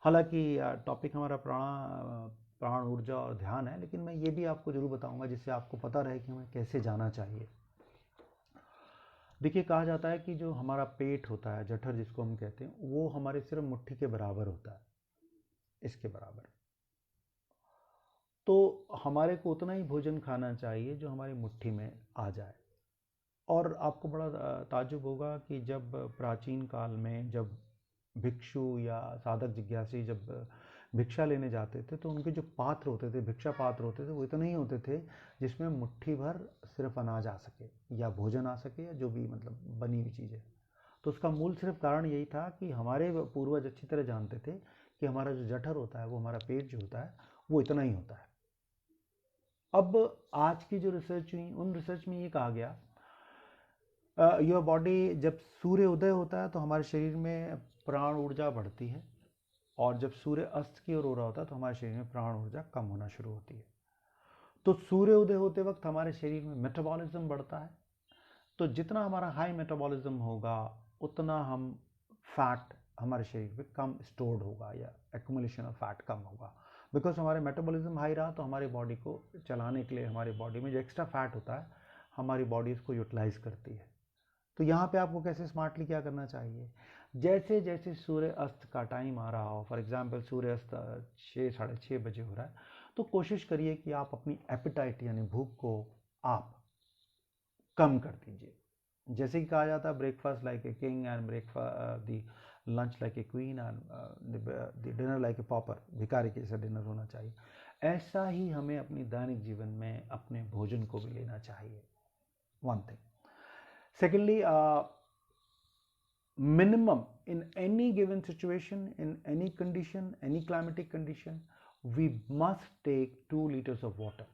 हालांकि टॉपिक हमारा प्राण ऊर्जा और ध्यान है, लेकिन मैं ये भी आपको जरूर बताऊंगा जिससे आपको पता रहे कि हमें कैसे जाना चाहिए। देखिए, कहा जाता है कि जो हमारा पेट होता है, जठर जिसको हम कहते हैं, वो हमारे सिर्फ मुट्ठी के बराबर होता है, इसके बराबर। तो हमारे को उतना ही भोजन खाना चाहिए जो हमारी मुट्ठी में आ जाए। और आपको बड़ा ताज्जुब होगा कि जब प्राचीन काल में जब भिक्षु या साधक जिज्ञासी जब भिक्षा लेने जाते थे, तो उनके जो पात्र होते थे, भिक्षा पात्र होते थे, वो इतने ही होते थे जिसमें मुट्ठी भर सिर्फ अनाज आ सके या भोजन आ सके, या जो भी मतलब बनी हुई चीज़ें। तो उसका मूल सिर्फ कारण यही था कि हमारे पूर्वज अच्छी तरह जानते थे कि हमारा जो जठर होता है, वो हमारा पेट जो होता है, वो इतना ही होता है। अब आज की जो रिसर्च हुई, उन रिसर्च में ये कहा गया, योर बॉडी, जब सूर्य उदय होता है तो हमारे शरीर में प्राण ऊर्जा बढ़ती है, और जब सूर्य अस्त की ओर हो रहा होता है तो हमारे शरीर में प्राण ऊर्जा कम होना शुरू होती है। तो सूर्य उदय होते वक्त हमारे शरीर में मेटाबॉलिज्म बढ़ता है, तो जितना हमारा हाई मेटाबॉलिज्म होगा उतना हम फैट हमारे शरीर में कम स्टोर्ड होगा, या एक्यूमुलेशन ऑफ फैट कम होगा। बिकॉज हमारे मेटाबॉलिज्म हाई रहा तो हमारी बॉडी को चलाने के लिए हमारी बॉडी में जो एक्स्ट्रा फैट होता है, हमारी बॉडी इसको यूटिलाइज करती है। तो यहाँ पे आपको कैसे स्मार्टली क्या करना चाहिए, जैसे जैसे सूर्य अस्त का टाइम आ रहा हो, फॉर एग्जांपल सूर्य अस्त 6 साढ़े 6 बजे हो रहा है, तो कोशिश करिए कि आप अपनी एपिटाइट यानी भूख को आप कम कर दीजिए। जैसे कि कहा जाता है, breakfast like a king and breakfast the lunch like a queen and the dinner like a pauper, भिखारी के जैसा डिनर होना चाहिए। ऐसा ही हमें अपनी दैनिक जीवन में अपने भोजन को भी लेना चाहिए, one thing. Secondly, minimum in any given situation, in any condition, any climatic condition, we must take 2 liters of water.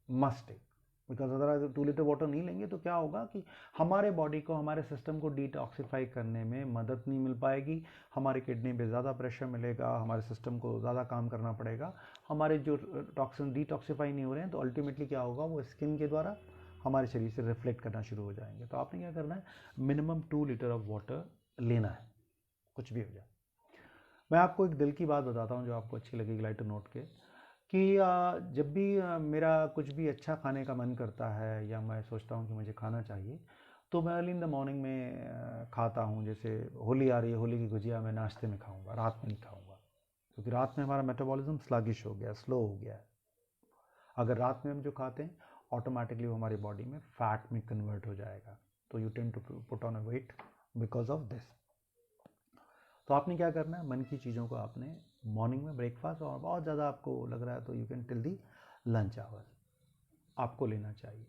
Must take. Because अगर 2 लीटर वाटर नहीं लेंगे तो क्या होगा कि हमारे बॉडी को, हमारे सिस्टम को डिटॉक्सीफाई करने में मदद नहीं मिल पाएगी, हमारी किडनी पे ज़्यादा प्रेशर मिलेगा, हमारे सिस्टम को ज़्यादा काम करना पड़ेगा, हमारे जो टॉक्सिन डिटॉक्सीफाई नहीं हो रहे हैं, तो अल्टीमेटली क्या होगा, वो स्किन के द्वारा हमारे शरीर से रिफ्लेक्ट करना शुरू हो जाएंगे। तो आपने क्या करना है, मिनिमम 2 लीटर ऑफ वाटर लेना है, कुछ भी हो जाए। मैं आपको एक दिल की बात बताता हूँ जो आपको अच्छी लगेगी, लाइट नोट के, कि जब भी मेरा कुछ भी अच्छा खाने का मन करता है, या मैं सोचता हूँ कि मुझे खाना चाहिए, तो मैं अर्ली इन द मॉर्निंग में खाता हूँ। जैसे होली आ रही है, होली की गुजिया मैं नाश्ते में खाऊंगा, रात में नहीं खाऊंगा, क्योंकि रात में हमारा मेटाबॉलिज्म स्लगिश हो गया, स्लो हो गया है। अगर रात में हम जो खाते हैं, ऑटोमेटिकली वो हमारी बॉडी में फैट में कन्वर्ट हो जाएगा, तो you tend to put on a weight because of this. तो आपने क्या करना है, मन की चीज़ों को आपने मॉर्निंग में ब्रेकफास्ट, और बहुत ज़्यादा आपको लग रहा है तो you can till the lunch hours आपको लेना चाहिए।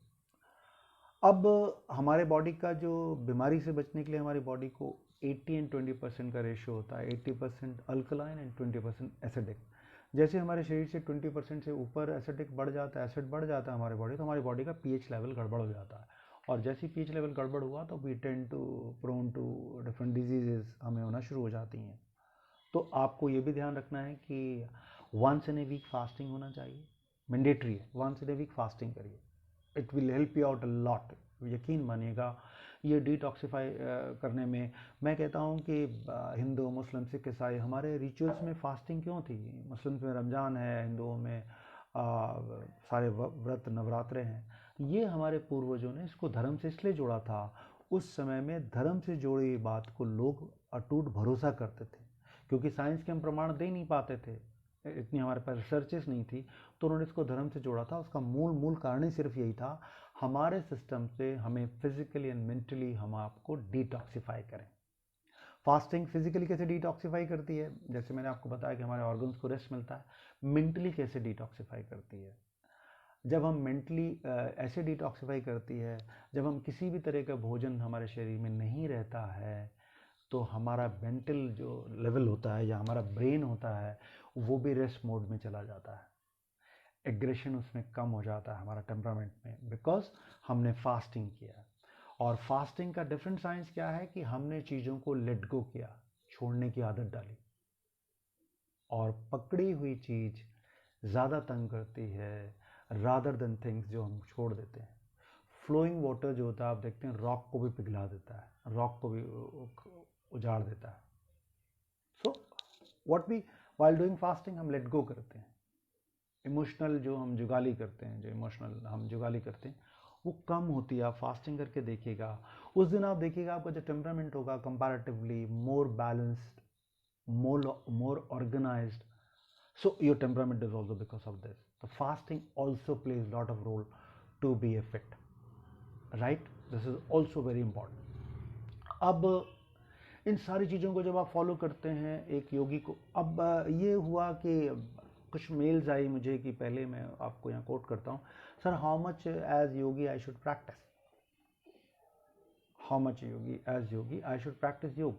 अब हमारे बॉडी का जो बीमारी से बचने के लिए हमारी बॉडी को 80 एंड 20% का रेशियो होता है, 80% अल्कलाइन एंड 20% एसिडिक। जैसे हमारे शरीर से 20% से ऊपर एसिडिक बढ़ जाता है, एसिड बढ़ जाता है हमारी बॉडी, तो हमारी बॉडी का पीएच लेवल गड़बड़ हो जाता है, और जैसे ही पीएच लेवल गड़बड़ हुआ तो we tend to prone to different diseases हमें होना शुरू हो जाती हैं। तो आपको ये भी ध्यान रखना है कि once in a week fasting होना चाहिए, मैंडेटरी है, once in a week fasting करिए, it will help you out a lot यकीन मानिएगा ये डिटॉक्सिफाई करने में, मैं कहता हूँ कि हिंदू, मुस्लिम, सिख, ईसाई, हमारे रिचुअल्स में फास्टिंग क्यों थी? मुस्लिम्स में रमज़ान है, हिंदुओं में सारे व्रत नवरात्रे हैं। ये हमारे पूर्वजों ने इसको धर्म से इसलिए जोड़ा था। उस समय में धर्म से जोड़ी बात को लोग अटूट भरोसा करते थे, क्योंकि साइंस के हम प्रमाण दे नहीं पाते थे, इतनी हमारे पास रिसर्चेस नहीं थी, तो उन्होंने इसको धर्म से जोड़ा था। उसका मूल कारण ही सिर्फ यही था, हमारे सिस्टम से हमें फिजिकली एंड मेंटली हम आपको डिटॉक्सिफाई करें। फास्टिंग फिजिकली कैसे डिटॉक्सिफाई करती है? जैसे मैंने आपको बताया कि हमारे ऑर्गन्स को रेस्ट मिलता है। मेंटली कैसे डिटॉक्सिफाई करती है? जब हम मेंटली ऐसे डिटॉक्सिफाई करती है, जब हम किसी भी तरह का भोजन हमारे शरीर में नहीं रहता है, तो हमारा मेंटल जो लेवल होता है या हमारा ब्रेन होता है वो भी रेस्ट मोड में चला जाता है। एग्रेशन उसमें कम हो जाता है हमारा टेम्परामेंट में, बिकॉज हमने फास्टिंग किया। और फास्टिंग का डिफरेंट साइंस क्या है कि हमने चीज़ों को लेट गो किया, छोड़ने की आदत डाली। और पकड़ी हुई चीज़ ज़्यादा तंग करती है रादर देन थिंग्स जो हम छोड़ देते हैं। फ्लोइंग वाटर जो होता है, आप देखते हैं रॉक को भी पिघला देता है, रॉक को भी उजाड़ देता है। So what we while doing fasting, हम लेट गो करते हैं। इमोशनल जो हम जुगाली करते हैं, जो इमोशनल हम जुगाली करते हैं, वो कम होती है। आप फास्टिंग करके देखिएगा, उस दिन आप देखिएगा आपका जो टेम्परामेंट होगा comparatively more balanced, more organised. So your temperament is also because of this. The fasting also plays a lot of role to be a fit, right? This is also very important. अब इन सारी चीज़ों को जब आप follow करते हैं एक योगी को, अब ये हुआ कि कुछ मेल्स आई मुझे कि पहले, मैं आपको यहाँ कोट करता हूँ, sir how much as yogi I should practise, how much yogi as yogi I should practise yoga.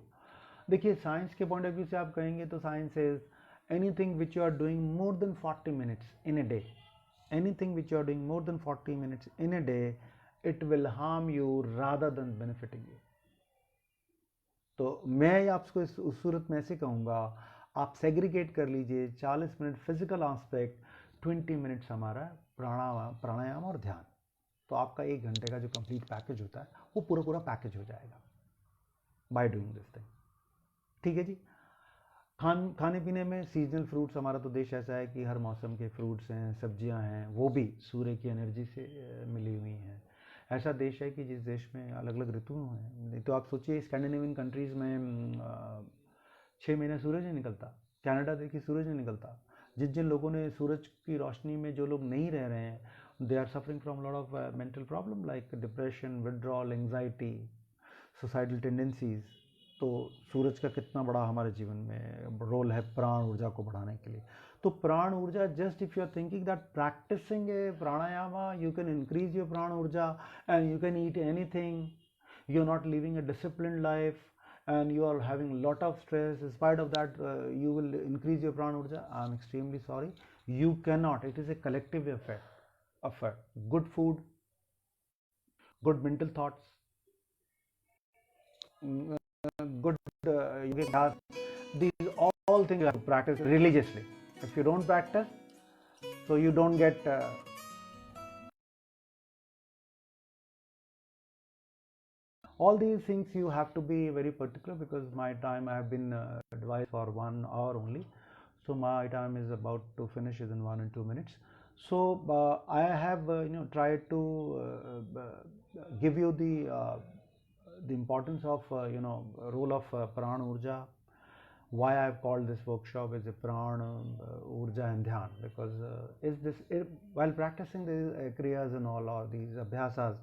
देखिए साइंस के पॉइंट ऑफ व्यू से आप कहेंगे तो science is anything which you are doing more than 40 minutes in a day, anything which you are doing more than 40 minutes in a day, it will harm you rather than benefiting you. तो मैं आपको उस सूरत में ऐसे कहूँगा, आप segregate कर लीजिए 40 मिनट फिजिकल एस्पेक्ट, 20 मिनट्स हमारा प्राणायाम और ध्यान, तो आपका 1 घंटे का जो कंप्लीट पैकेज होता है वो पूरा पैकेज हो जाएगा बाय डूइंग दिस थिंग. ठीक है जी. खाने पीने में सीजनल फ्रूट्स, हमारा तो देश ऐसा है कि हर मौसम के फ्रूट्स हैं, सब्जियां हैं, वो भी सूर्य की एनर्जी से मिली हुई हैं. ऐसा देश है कि जिस देश में अलग अलग ऋतु हैं. नहीं तो आप सोचिए स्कैंडिनेवियन कंट्रीज़ में 6 महीने सूरज नहीं निकलता. कनाडा देखिए सूरज नहीं निकलता. जिन लोगों ने सूरज की रोशनी में जो लोग नहीं रह रहे हैं, they are suffering from lot of mental problem like depression, withdrawal, anxiety, suicidal tendencies. तो सूरज का कितना बड़ा हमारे जीवन में रोल है प्राण ऊर्जा को बढ़ाने के लिए. तो प्राण ऊर्जा, just if you are thinking that practising a pranayama you can increase your prana urja and you can eat anything, you are not living a disciplined life and you are having a lot of stress, in spite of that you will increase your prana urja, I am extremely sorry, you cannot. It is a collective effort. Good food, good mental thoughts, good yogic class, these all things you have to practice religiously. If you don't practice, so you don't get all these things. You have to be very particular, because my time I have been advised for 1 hour only, so my time is about to finish within 1 and 2 minutes. So I have tried to give you the importance of role of Pran Urja. Why I have called this workshop as a Pran Urja and Dhyan, because while practicing these kriyas and all, or these abhyasas,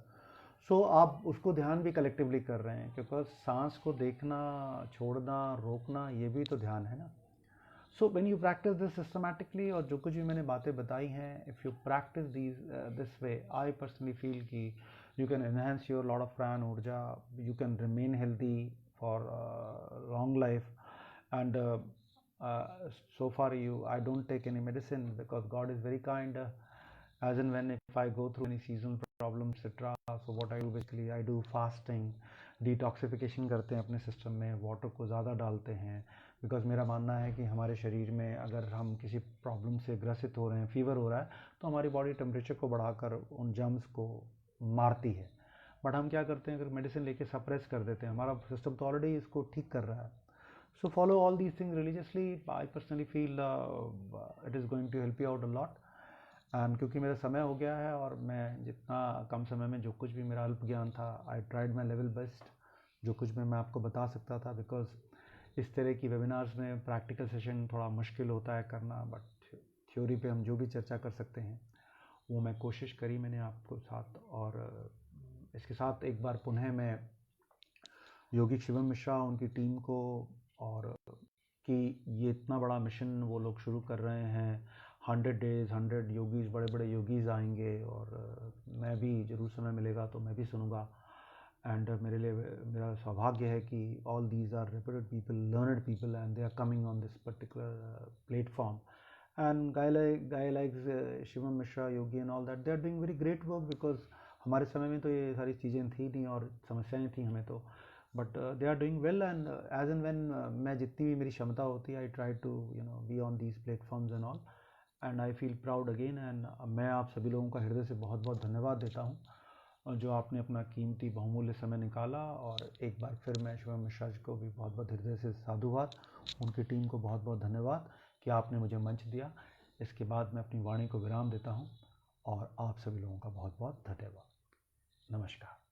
सो आप उसको ध्यान भी collectively कर रहे हैं, क्योंकि सांस को देखना, छोड़ना, रोकना, ये भी तो ध्यान है ना. So when you practice this systematically, और जो कुछ भी मैंने बातें बताई हैं, if you practice this way, I personally feel कि you can enhance your lot of prana urja, you can remain healthy for long life. And so far I don't take any medicine, because God is very kind. As and when if I go through any seasonal problems etc, so what I do basically, I do fasting, detoxification करते हैं अपने system में, water को ज़्यादा डालते हैं. Because मेरा मानना है कि हमारे शरीर में अगर हम किसी प्रॉब्लम से ग्रसित हो रहे हैं, फीवर हो रहा है, तो हमारी बॉडी टेम्परेचर को बढ़ाकर उन जर्म्स को मारती है. बट हम क्या करते हैं, अगर मेडिसिन लेके सप्रेस कर देते हैं, हमारा सिस्टम तो ऑलरेडी इसको ठीक कर रहा है. So follow all these things religiously. I personally feel it is going to help you out a lot. And क्योंकि मेरा समय हो गया है और मैं जितना कम समय में जो कुछ भी मेरा अल्प ज्ञान था, I tried my level best. जो कुछ भी मैं आपको बता सकता था, बिकॉज इस तरह की वेबिनार्स में प्रैक्टिकल सेशन थोड़ा मुश्किल होता है करना, बट थ्योरी पे हम जो भी चर्चा कर सकते हैं वो मैं कोशिश करी मैंने आपको साथ. और इसके साथ एक बार पुनः मैं योगी शिवम मिश्रा, उनकी टीम को, और कि ये इतना बड़ा मिशन वो लोग शुरू कर रहे हैं, 100 डेज़ 100 योगीज़, बड़े बड़े योगीज़ आएंगे, और मैं भी ज़रूर समय मिलेगा तो मैं भी सुनूंगा. एंड मेरे लिए मेरा सौभाग्य है कि all these are reputed people, learned people, and they are coming on this particular platform. And guy like Shivam Mishra, yogi and all that, they are doing very great work. Because हमारे समय में तो ये सारी चीज़ें थी नहीं और समस्याएं थी हमें तो, but they are doing well. And as and when मैं जितनी भी मेरी क्षमता होती है, I try to be on these platforms and all. And I feel proud again. And मैं आप सभी लोगों का हृदय से बहुत बहुत धन्यवाद देता हूँ जो आपने अपना कीमती बहुमूल्य समय निकाला. और एक बार फिर मैं शिवम मिश्रा जी को भी बहुत बहुत हृदय से साधुवाद, उनकी टीम को बहुत बहुत धन्यवाद कि आपने मुझे मंच दिया. इसके बाद मैं अपनी वाणी को विराम देता हूँ और आप सभी लोगों का बहुत बहुत धन्यवाद. नमस्कार.